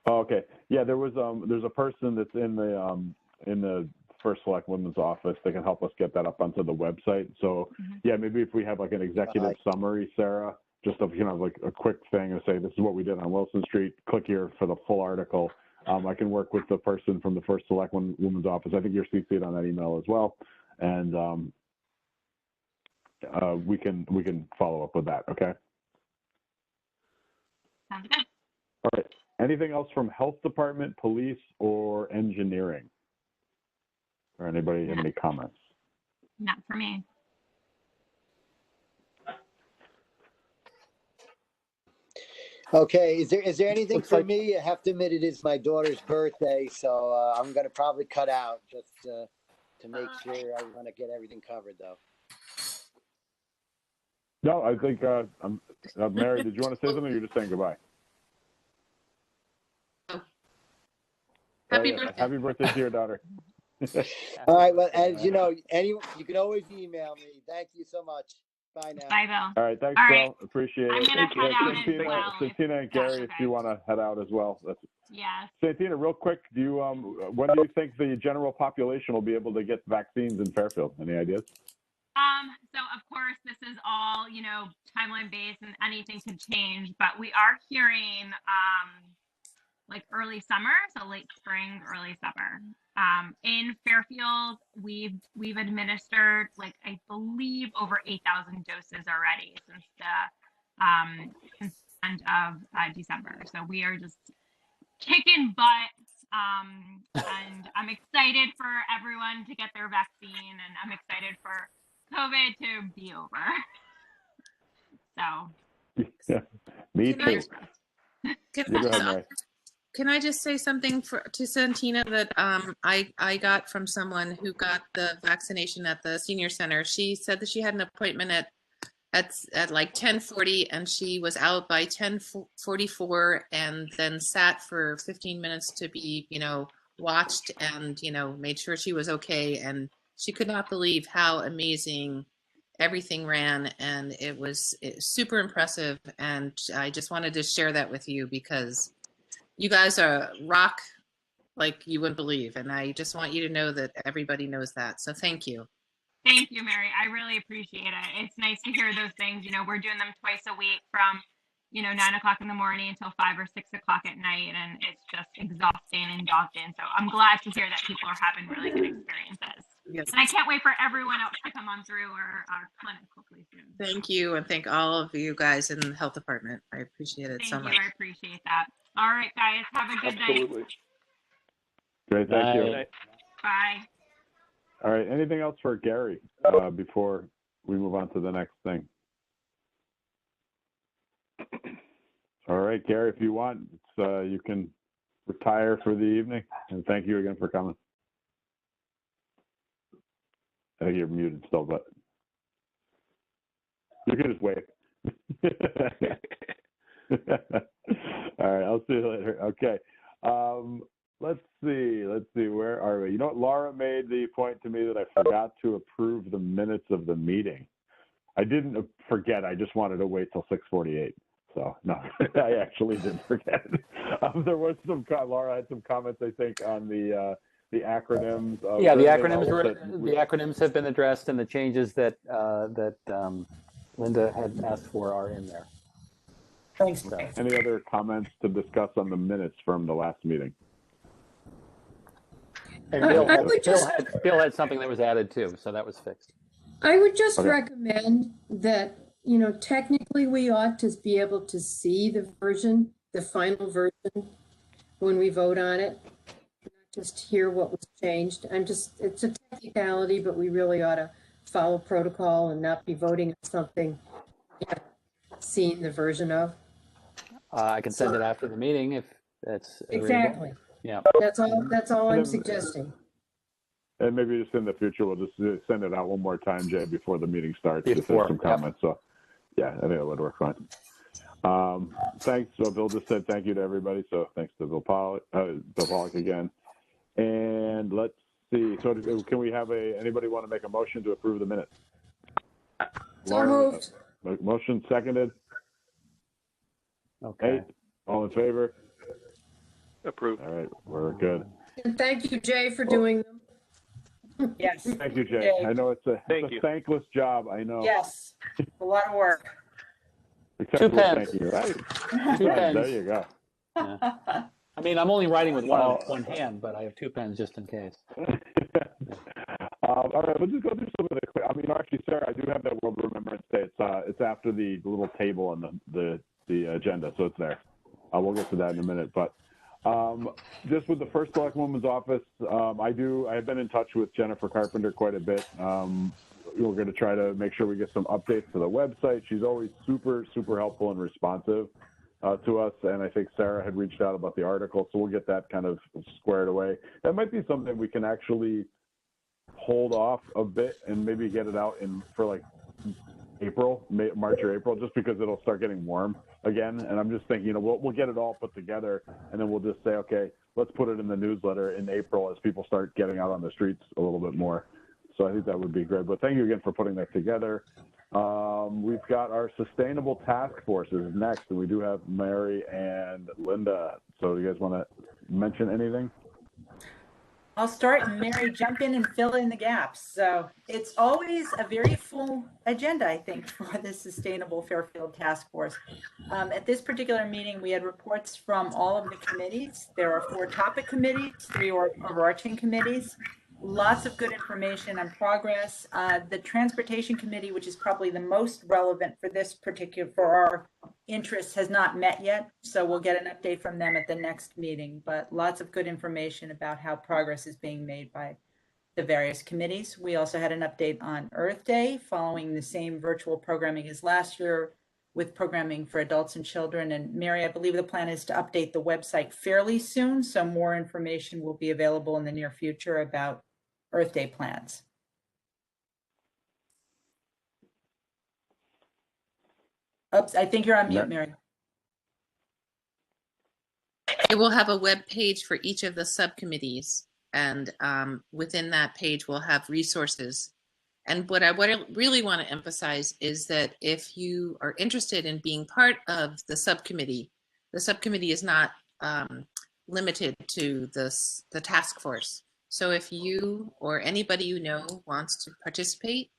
Oh, okay. Yeah, there's a person that's in the First Select Women's office that can help us get that up onto the website. So yeah, maybe if we have an executive summary, Sarah, just of a quick thing and say this is what we did on Wilson Street. Click here for the full article. I can work with the person from the First Select Women's office. I think you're CC'd on that email as well, and we can follow up with that. Okay. Sounds good. All right. Anything else from Health Department, Police, or Engineering? Or anybody have any comments? Not for me. Okay, is there anything for me? I have to admit it is my daughter's birthday, so I'm gonna probably cut out just to make sure I want to get everything covered, though. No, I think Mary, did you want to say something or you're just saying goodbye? Happy yeah. birthday. Happy birthday to your daughter. All right. Well, as you know, you can always email me. Thank you so much. Bye now. Bye, Bill. All right, thanks, All Bill. right. Appreciate I'm it. gonna head out as Santina, well. Santina and Gary, if okay. you want to head out as well. Yes. Santina, real quick, do you when do you think the general population will be able to get vaccines in Fairfield? Any ideas? So of course this is all, timeline based and anything could change, but we are hearing like early summer, so late spring, early summer. In Fairfield, we've administered like I believe over 8,000 doses already since the end of December. So we are just kicking butt. And I'm excited for everyone to get their vaccine, and I'm excited for COVID to be over. So. Yeah, me too. Can I just say something to Santina that I got from someone who got the vaccination at the senior center? She said that she had an appointment at like 10:40 and she was out by 10:44 and then sat for 15 minutes to be, watched and, made sure she was okay. And she could not believe how amazing everything ran. And it was super impressive. And I just wanted to share that with you because you guys are rock like you wouldn't believe. And I just want you to know that everybody knows that. So thank you. Thank you, Mary. I really appreciate it. It's nice to hear those things. We're doing them twice a week from, 9 o'clock in the morning until 5 or 6 o'clock at night. And it's just exhausting and daunting. So I'm glad to hear that people are having really good experiences. Yes. And I can't wait for everyone else to come on through our clinic hopefully soon. Thank you. And thank all of you guys in the health department. I appreciate it so much. Thank you. I appreciate that. All right, guys. Have a good night. Great, thank you. Bye. All right, anything else for Gary before we move on to the next thing? All right, Gary, if you want, you can retire for the evening. And thank you again for coming. I think you're muted still, but you can just wave. All right, I'll see you later. Okay. Let's see, where are we? You know what? Laura made the point to me that I forgot to approve the minutes of the meeting. I didn't forget. I just wanted to wait till 6:48. So no, I actually didn't forget. There was Laura had some comments, I think, on the acronyms. Yeah, the acronyms have been addressed, and the changes that Linda had asked for are in there. Thanks. So, any other comments to discuss on the minutes from the last meeting? And Bill had something that was added too, so that was fixed. I would just recommend that, technically we ought to be able to see the final version when we vote on it, not just hear what was changed. It's a technicality, but we really ought to follow protocol and not be voting on something we haven't seen the version of. I can send it after the meeting if that's exactly. Yeah. That's all I'm suggesting. And maybe just in the future, we'll just send it out one more time, Jay, before the meeting starts. If there's some comments. So, yeah, I think it would work fine. Thanks. So Bill just said thank you to everybody. So thanks to Bill Pollock again. And let's see. So can we have anybody want to make a motion to approve the minutes? So moved. Motion seconded. Okay. All in favor? Approved. All right, we're good. And thank you, Jay, for doing them. Yes. Thank you, Jay. I know it's a thankless job. I know. Yes, a lot of work. Except 2 pens. Thank you. Right? 2 pens. There you go. Yeah. I mean, I'm only writing with one hand, but I have 2 pens just in case. All right, we'll just go through some of the. I mean, actually, Sarah, I do have that World Remembrance Day. It's after the little table on the agenda, so it's there. We'll get to that in a minute, but. Just with the first Select Woman's Office, I have been in touch with Jennifer Carpenter quite a bit. We're going to try to make sure we get some updates to the website. She's always super, super helpful and responsive to us. And I think Sarah had reached out about the article, so we'll get that kind of squared away. That might be something we can actually hold off a bit and maybe get it out for like March or April, just because it'll start getting warm again. And I'm just thinking, we'll get it all put together, and then we'll just say, okay, let's put it in the newsletter in April as people start getting out on the streets a little bit more. So I think that would be great. But thank you again for putting that together. We've got our sustainable task forces next, and we do have Mary and Linda. So do you guys want to mention anything? I'll start, and Mary, jump in and fill in the gaps. So it's always a very full agenda, I think, for the Sustainable Fairfield Task Force. At this particular meeting, we had reports from all of the committees. There are 4 topic committees, 3 overarching committees. Lots of good information on progress. The Transportation Committee, which is probably the most relevant for this for our interests, has not met yet. So we'll get an update from them at the next meeting, but lots of good information about how progress is being made by the various committees. We also had an update on Earth Day, following the same virtual programming as last year with programming for adults and children. And Mary, I believe the plan is to update the website fairly soon. So more information will be available in the near future about Earth Day plans. Oops, I think you're on mute, Mary. It will have a web page for each of the subcommittees, and within that page we'll have resources. And what I really want to emphasize is that if you are interested in being part of the subcommittee is not limited to the task force. So if you or anybody you know wants to participate,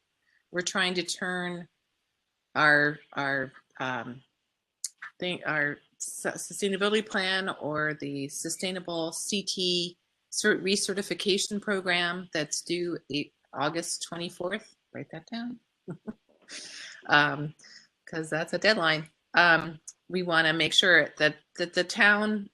we're trying to turn our sustainability plan or the sustainable CT recertification program that's due August 24th. Write that down, because that's a deadline. We want to make sure that the town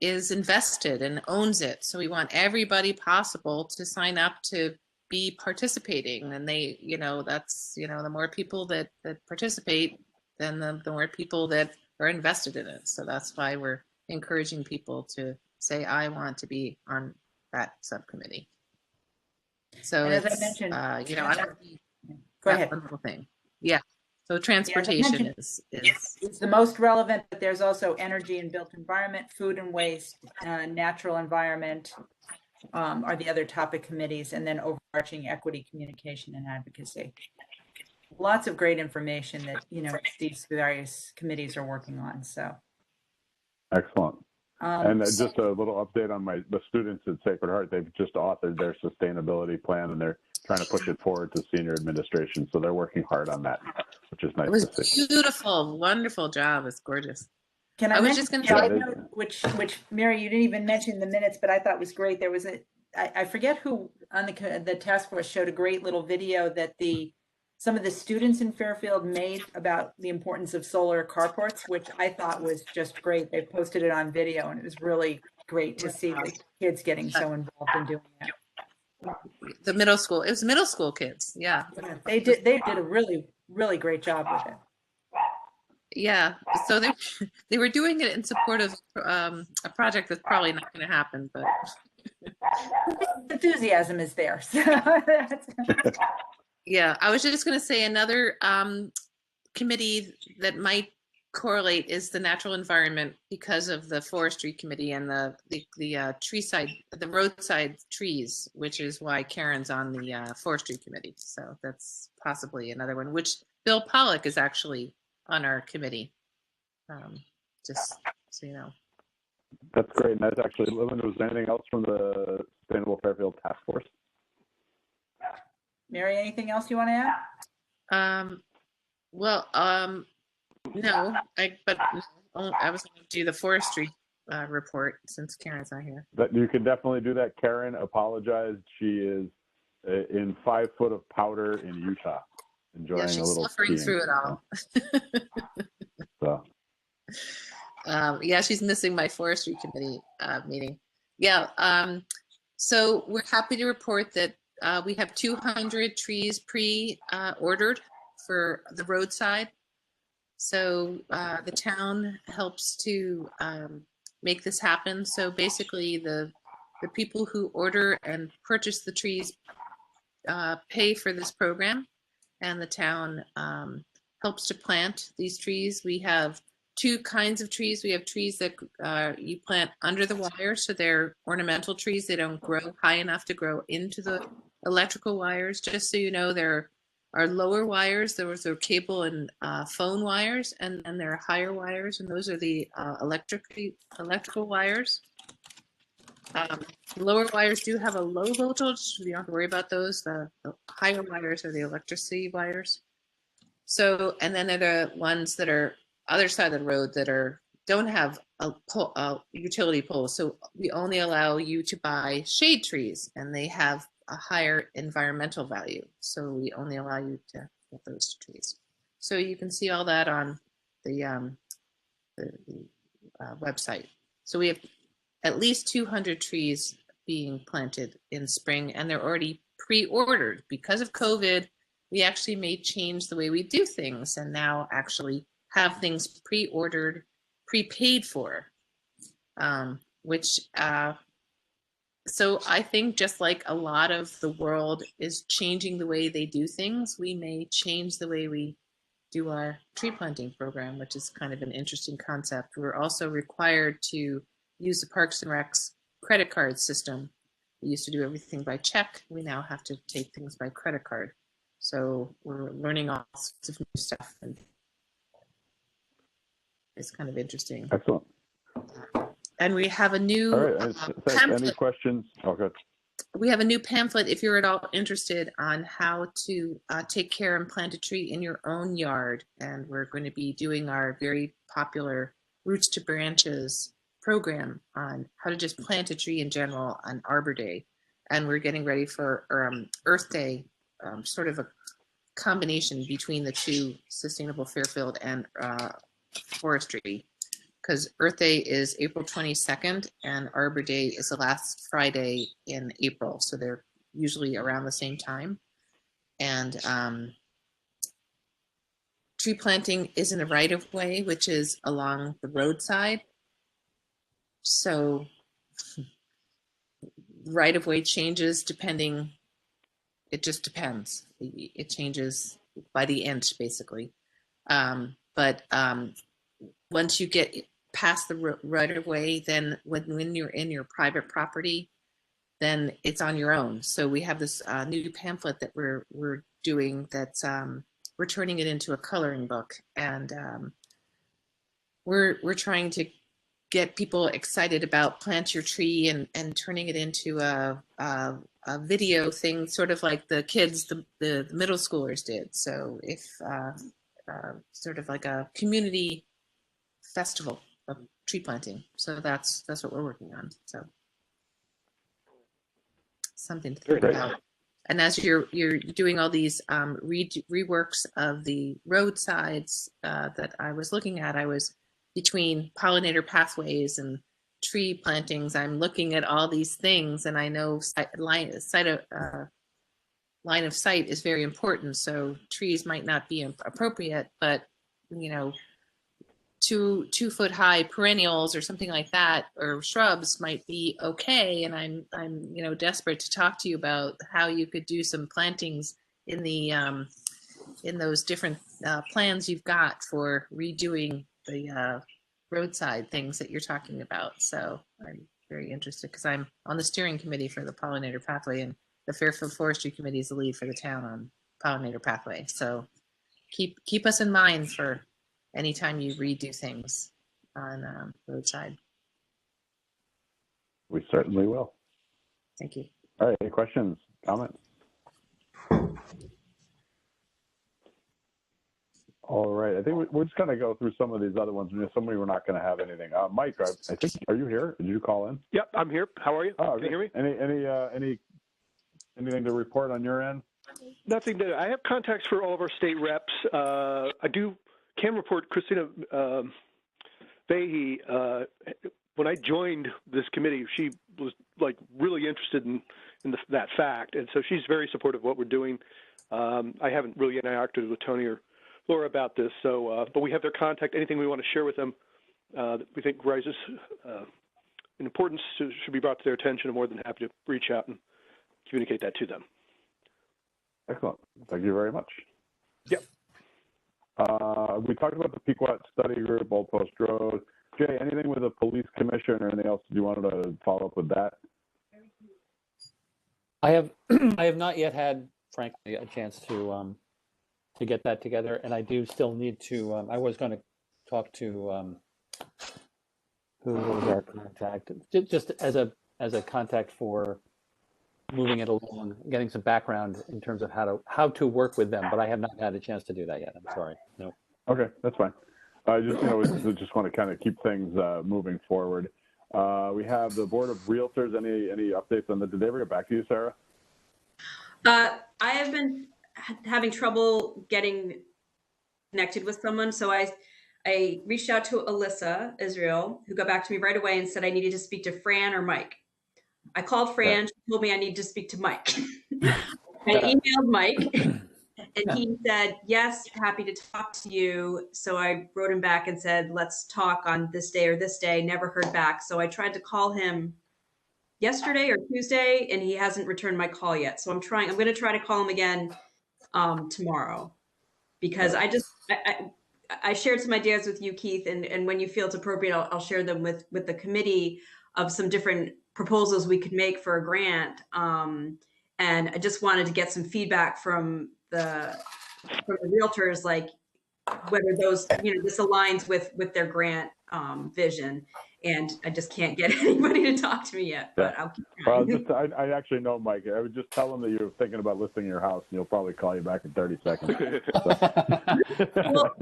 is invested and owns it. So we want everybody possible to sign up to be participating. And they, that's, the more people that participate, then the more people that are invested in it. So that's why we're encouraging people to say, I want to be on that subcommittee. So and it's, as I mentioned, go ahead. Wonderful thing. Yeah. So transportation is it's the most relevant, but there's also energy and built environment, food and waste, natural environment are the other topic committees, and then overarching equity, communication, and advocacy. Lots of great information that these various committees are working on. So excellent. And just a little update on the students at Sacred Heart. They've just authored their sustainability plan, and they're trying to push it forward to senior administration. So they're working hard on that, which is nice to see. It was beautiful, wonderful job. It's gorgeous. Can I was just going to say, which Mary, you didn't even mention the minutes, but I thought was great. There was I forget who on the task force showed a great little video that some of the students in Fairfield made about the importance of solar carports, which I thought was just great. They posted it on video, and it was really great to see the kids getting so involved in doing that. It was middle school kids. Yeah. They did a really, really great job with it. Yeah. So they were doing it in support of a project that's probably not going to happen, but enthusiasm is there. So yeah, I was just going to say another committee that might correlate is the natural environment, because of the forestry committee and the roadside trees, which is why Karen's on the forestry committee. So that's possibly another one, which Bill Pollock is actually on our committee. Just so you know. That's great. And that's actually, Linda, was there anything else from the Sustainable Fairfield Task Force? Mary, anything else you want to add? No, but I was going to do the forestry report since Karen's not here. But you can definitely do that. Karen apologized. She is in 5 foot of powder in Utah, enjoying a little suffering skiing. through it all. So. Yeah, she's missing my forestry committee meeting. Yeah, so we're happy to report that we have 200 trees pre-ordered for the roadside. So the town helps to make this happen. So basically the people who order and purchase the trees pay for this program, and the town helps to plant these trees. We have two kinds of trees. We have trees that you plant under the wire, so they're ornamental trees. They don't grow high enough to grow into the electrical wires. Just so you know, there are lower wires. Those are cable and phone wires, and then there are higher wires, and those are the electrical wires. Lower wires do have a low voltage, so you don't have to worry about those. The higher wires are the electricity wires. So, and then there are the ones that are other side of the road that don't have a utility pole. So we only allow you to buy shade trees, and they have a higher environmental value. So we only allow you to get those trees. So you can see all that on the website. So we have at least 200 trees being planted in spring, and they're already pre-ordered. Because of COVID, we actually may change the way we do things and now actually have things pre-ordered, prepaid for, so I think just like a lot of the world is changing the way they do things, we may change the way we do our tree planting program, which is kind of an interesting concept. We're also required to use the Parks and Rec's credit card system. We used to do everything by check. We now have to take things by credit card. So we're learning all sorts of new stuff, and it's kind of interesting. Excellent. And we have a new All right. pamphlet. Any questions? Oh, good. We have a new pamphlet if you're at all interested on how to take care and plant a tree in your own yard. And we're going to be doing our very popular Roots to Branches program on how to just plant a tree in general on Arbor Day. And we're getting ready for Earth Day, sort of a combination between the two, Sustainable Fairfield and forestry. Because Earth Day is April 22nd and Arbor Day is the last Friday in April. So they're usually around the same time. And tree planting is in a right of way, which is along the roadside. So right of way changes depending, it just depends. It changes by the inch basically. But once you get past the right of way, then when you're in your private property, then it's on your own. So we have this new pamphlet that we're doing that's we're turning it into a coloring book, and we're trying to get people excited about plant your tree and turning it into a video thing, sort of like the kids, the middle schoolers did. So if sort of like a community festival of tree planting. So that's what we're working on. So something to think about. And as you're doing all these reworks of the roadsides that I was looking at, I was between pollinator pathways and tree plantings. I'm looking at all these things, and I know line of sight is very important. So trees might not be appropriate, but you know, 2 foot high perennials or something like that, or shrubs might be okay. And I'm desperate to talk to you about how you could do some plantings in the in those different plans you've got for redoing the roadside things that you're talking about. So I'm very interested because I'm on the steering committee for the pollinator pathway, and the Fairfield Forestry Committee is the lead for the town on pollinator pathway. So keep us in mind for anytime you redo things on roadside. We certainly will. Thank you. All right, any questions, comments? All right, I think we're just gonna go through some of these other ones. Some we're not gonna have anything. Mike, I think, are you here? Did you call in? Yep, I'm here. How are you? Oh, Can you hear me? Anything to report on your end? Nothing. I have contacts for all of our state reps. I can report Christina Fahey. When I joined this committee, she was like really interested in that fact, and so she's very supportive of what we're doing. I haven't really interacted with Tony or Laura about this, so but we have their contact. Anything we want to share with them that we think rises in importance should be brought to their attention. I'm more than happy to reach out and communicate that to them. Excellent. Thank you very much. Yep. We talked about the Pequot Study Group, Old Post Road. Jay, anything with the police commission or anything else you wanted to follow up with that? I have I have not yet had, frankly, a chance to get that together, and I do still need to. I was going to talk to who was our contact, just as a contact for moving it along, getting some background in terms of how to work with them. But I have not had a chance to do that yet. I'm sorry. No. Okay, that's fine. I just we just want to kind of keep things moving forward. We have the Board of Realtors. Any updates on that? Did they ever get back to you, Sarah? I have been having trouble getting connected with someone, so I reached out to Alyssa Israel, who got back to me right away and said I needed to speak to Fran or Mike. I called Fran. She told me I need to speak to Mike. I emailed Mike, and he said, yes, happy to talk to you. So I wrote him back and said, let's talk on this day or this day. Never heard back. So I tried to call him yesterday or Tuesday, and he hasn't returned my call yet. So I'm going to try to call him again tomorrow, because I shared some ideas with you, Keith, and when you feel it's appropriate, I'll share them with the committee of some different proposals we could make for a grant. And I just wanted to get some feedback from the realtors, like whether those, this aligns with their grant vision. And I just can't get anybody to talk to me yet, but I'll keep trying. Well, I actually know Mike. I would just tell him that you're thinking about listing your house, and he'll probably call you back in 30 seconds. Well,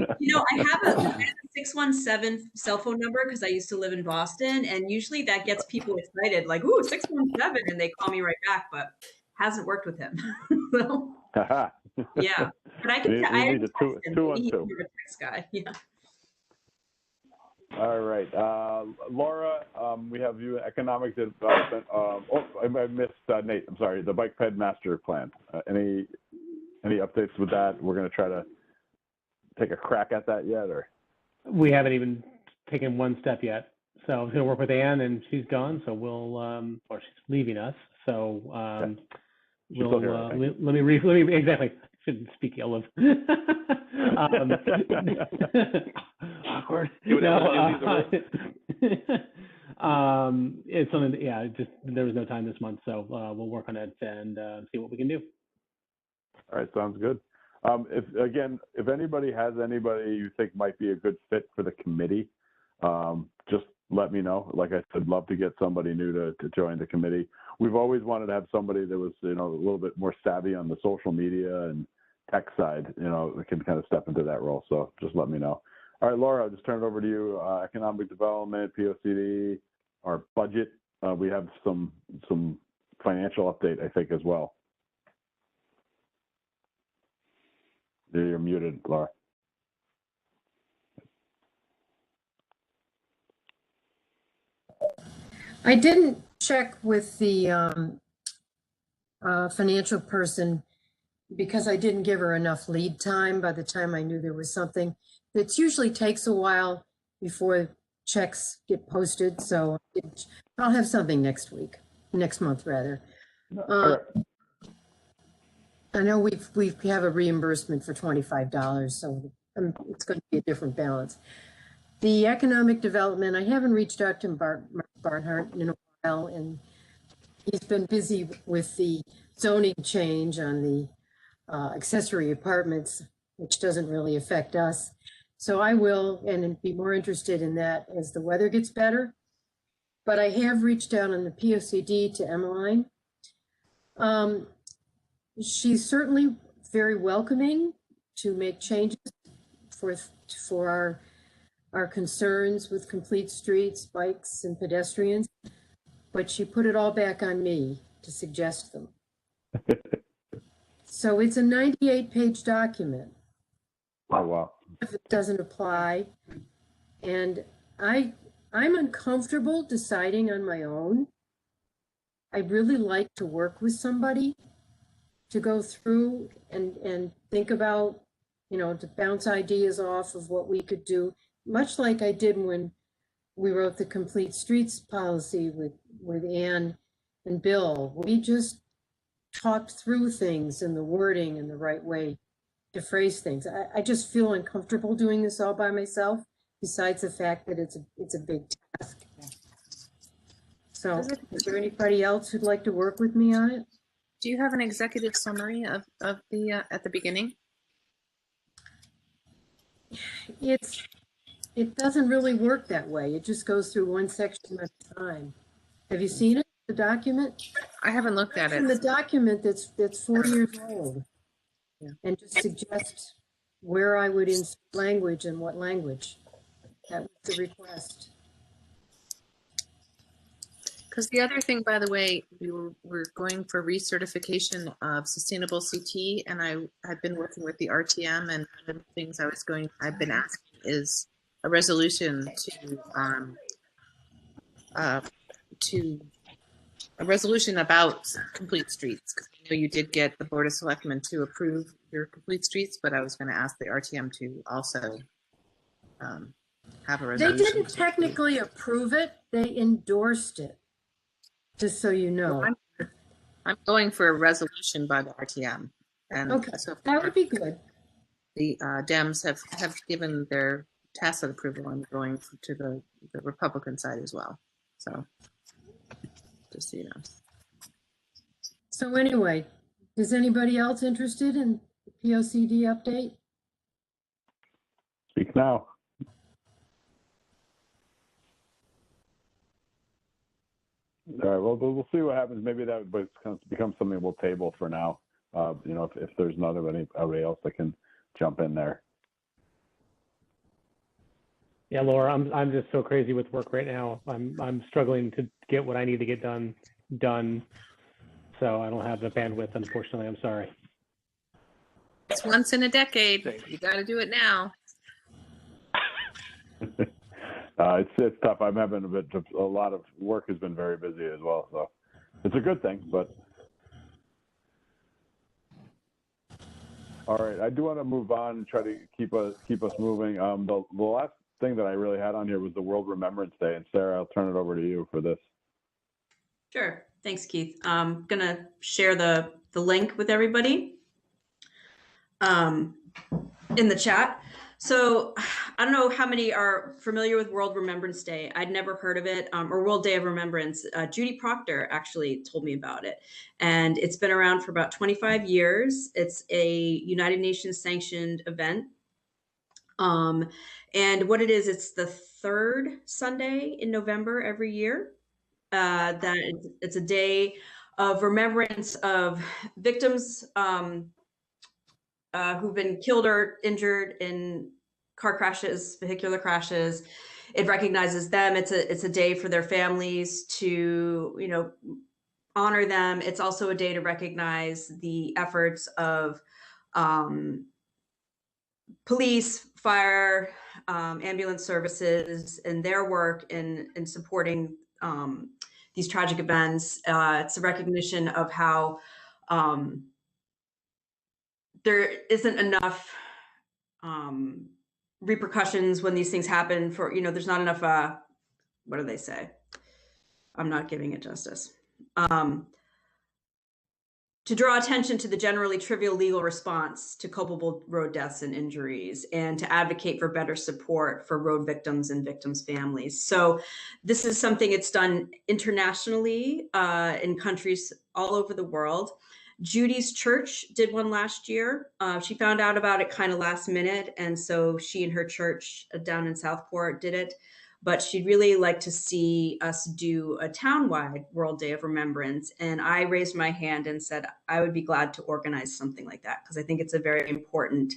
I have a 617 cell phone number because I used to live in Boston, and usually that gets people excited, like, ooh, 617, and they call me right back, but hasn't worked with him. So, yeah, but I can. I need a 212. Text guy. Yeah. All right, Laura, we have you economic development. I missed Nate. I'm sorry. The bike ped master plan. Any updates with that? We're going to try to take a crack at that yet, or we haven't even taken one step yet. So I was going to work with Ann, and she's gone. So we'll, or she's leaving us. So we'll let me exactly. Shouldn't speak ill of. Awkward. It's something. Yeah, just there was no time this month, so we'll work on it and see what we can do. All right, sounds good. If anybody has anybody you think might be a good fit for the committee, just let me know. Like I said, love to get somebody new to join the committee. We've always wanted to have somebody that was, a little bit more savvy on the social media and tech side, that can kind of step into that role. So just let me know. All right, Laura, I'll just turn it over to you. Economic development, POCD, our budget. We have some financial update, I think, as well. You're muted, Laura. I didn't check with the financial person because I didn't give her enough lead time by the time I knew there was something. It usually takes a while before checks get posted, so I'll have something next month rather. I know we have a reimbursement for $25, so it's going to be a different balance. The economic development, I haven't reached out to Mark Barnhart in a while, and he's been busy with the zoning change on the accessory apartments, which doesn't really affect us. So I will, and be more interested in that as the weather gets better. But I have reached out on the POCD to Emmeline. She's certainly very welcoming to make changes for our concerns with complete streets, bikes, and pedestrians, but she put it all back on me to suggest them. So it's a 98-page document. Oh, wow. If it doesn't apply, and I'm uncomfortable deciding on my own. I really like to work with somebody to go through and think about, to bounce ideas off of what we could do, much like I did when we wrote the Complete Streets policy with Ann and Bill. We just talked through things and the wording in the right way to phrase things. I just feel uncomfortable doing this all by myself, besides the fact that it's a big task. So is there anybody else who'd like to work with me on it? Do you have an executive summary of the at the beginning? It doesn't really work that way. It just goes through one section at a time. Have you seen it, the document? I haven't looked at it. In the document that's 4 years old, and just suggests where I would insert language and what language. That was the request. Because the other thing, by the way, we're going for recertification of sustainable CT, and I've been working with the RTM, and one of the things I've been asking is a resolution a resolution about complete streets. Because I know you did get the Board of Selectmen to approve your complete streets, but I was going to ask the RTM to also have a resolution. They didn't technically approve it; they endorsed it. Just so you know. Well, I'm going for a resolution by the RTM. And okay, so that would be good. The Dems have given their tacit approval on going to the Republican side as well. So, just so you know. So anyway, is anybody else interested in the POCD update? Speak now. All right. Well, we'll see what happens. Maybe that becomes something we'll table for now. You know, if there's anybody else that can jump in there. Yeah, Laura, I'm just so crazy with work right now. I'm struggling to get what I need to get done. So I don't have the bandwidth, unfortunately. I'm sorry. It's once in a decade. You got to do it now. It's tough. I'm having a lot of work has been very busy as well, so it's a good thing. But all right, I do want to move on and try to keep us moving. The last thing that I really had on here was the World Remembrance Day, and Sarah, I'll turn it over to you for this. Sure. Thanks, Keith. I'm gonna share the link with everybody in the chat. So I don't know how many are familiar with World Remembrance Day. I'd never heard of it, or World Day of Remembrance. Judy Proctor actually told me about it. And it's been around for about 25 years. It's a United Nations sanctioned event. And what it is, it's the third Sunday in November every year. That it's a day of remembrance of victims who've been killed or injured in car crashes, vehicular crashes. It recognizes them. It's a day for their families to, you know, honor them. It's also a day to recognize the efforts of police, fire, ambulance services, and their work in supporting these tragic events. It's a recognition of how there isn't enough repercussions when these things happen for, you know, there's not enough, what do they say? I'm not giving it justice. To draw attention to the generally trivial legal response to culpable road deaths and injuries, and to advocate for better support for road victims and victims' families. So this is something it's done internationally in countries all over the world. Judy's church did one last year. She found out about it kind of last minute, and so she and her church down in Southport did it. But she'd really like to see us do a townwide World Day of Remembrance. And I raised my hand and said I would be glad to organize something like that, because I think it's a very important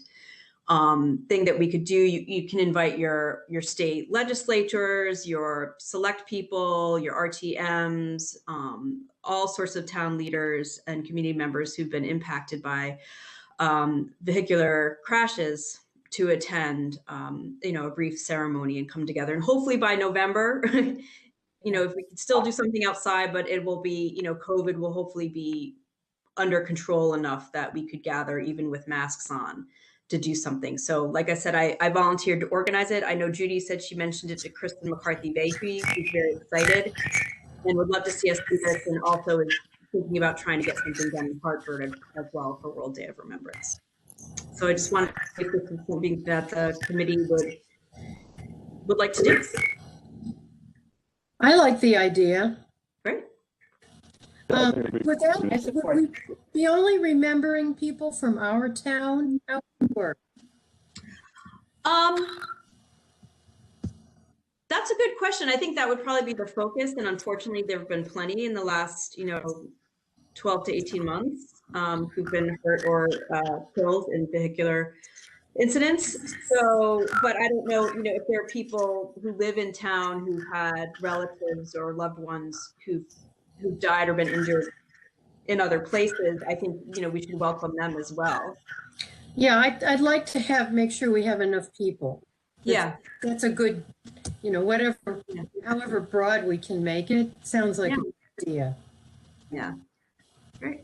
thing that we could do. You can invite your state legislators, your select people, your RTMs, all sorts of town leaders and community members who've been impacted by vehicular crashes to attend, you know, a brief ceremony and come together. And hopefully by November, you know, if we could still do something outside, but it will be, you know, COVID will hopefully be under control enough that we could gather even with masks on to do something. So like I said, I volunteered to organize it. I know Judy said she mentioned it to Kristen McCarthy-Vahey. She's very excited and would love to see us do this, and also is thinking about trying to get something done in Hartford as well for World Day of Remembrance. So I just wanted to see if this is something that the committee would like to do. I like the idea. Great. Without, would we be only remembering people from our town? How would it work? That's a good question. I think that would probably be the focus. And unfortunately, there have been plenty in the last, 12 to 18 months who've been hurt or killed in vehicular incidents. So, but I don't know, if there are people who live in town who had relatives or loved ones who've died or been injured in other places. I think, we should welcome them as well. Yeah, I'd like to make sure we have enough people. That's a good, however broad we can make it, sounds like a good idea. Yeah. Great.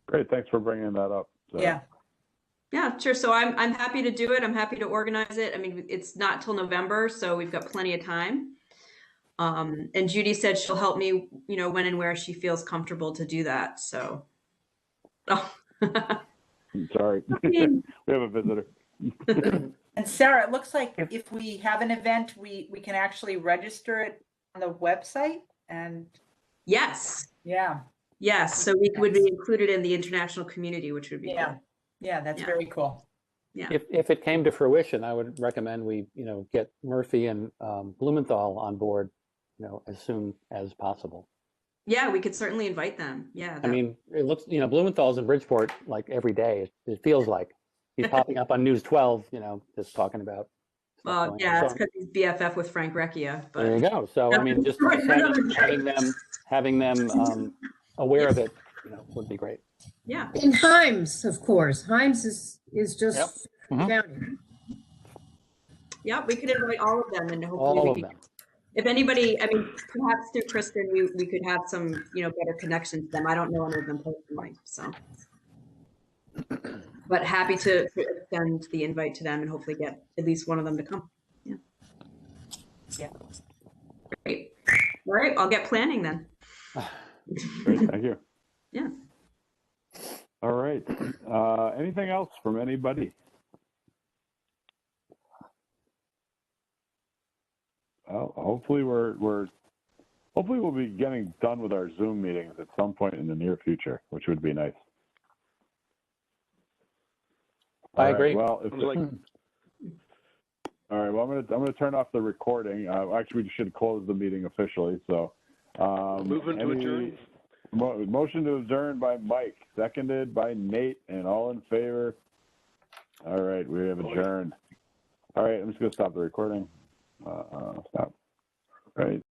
Great, thanks for bringing that up. Yeah, sure. So I'm happy to do it. I'm happy to organize it. I mean, it's not till November, so we've got plenty of time. And Judy said she'll help me, when and where she feels comfortable to do that. So, Sorry, we have a visitor. And Sarah, it looks like if we have an event, we can actually register it on the website. And yes, so we would be included in the international community, which would be cool. That's very cool. Yeah. If it came to fruition, I would recommend we, get Murphy and Blumenthal on board, as soon as possible. Yeah, we could certainly invite them. Yeah. I mean, it looks, Blumenthal's in Bridgeport like every day. It feels like he's popping up on News 12, just talking about. Well, yeah, it's because he's BFF with Frank Recchia. But there you go. So I mean, just having them aware of it, would be great. Yeah. And Himes, of course. Himes is just county. Yeah, we could invite all of them, and hopefully All of them. If anybody, I mean, perhaps through Kristen, we could have some, better connections to them. I don't know any of them personally, so. But happy to extend the invite to them and hopefully get at least one of them to come. Yeah. Great. All right, I'll get planning then. Great, thank you. Yeah. All right. Anything else from anybody? Well, hopefully we'll be getting done with our Zoom meetings at some point in the near future, which would be nice. I agree. Well, all right. Well, I'm gonna turn off the recording. Actually, we should close the meeting officially. So, moving to adjourn. Motion to adjourn by Mike, seconded by Nate, and all in favor. All right, we have adjourned. All right, I'm just gonna stop the recording. Stop. All right.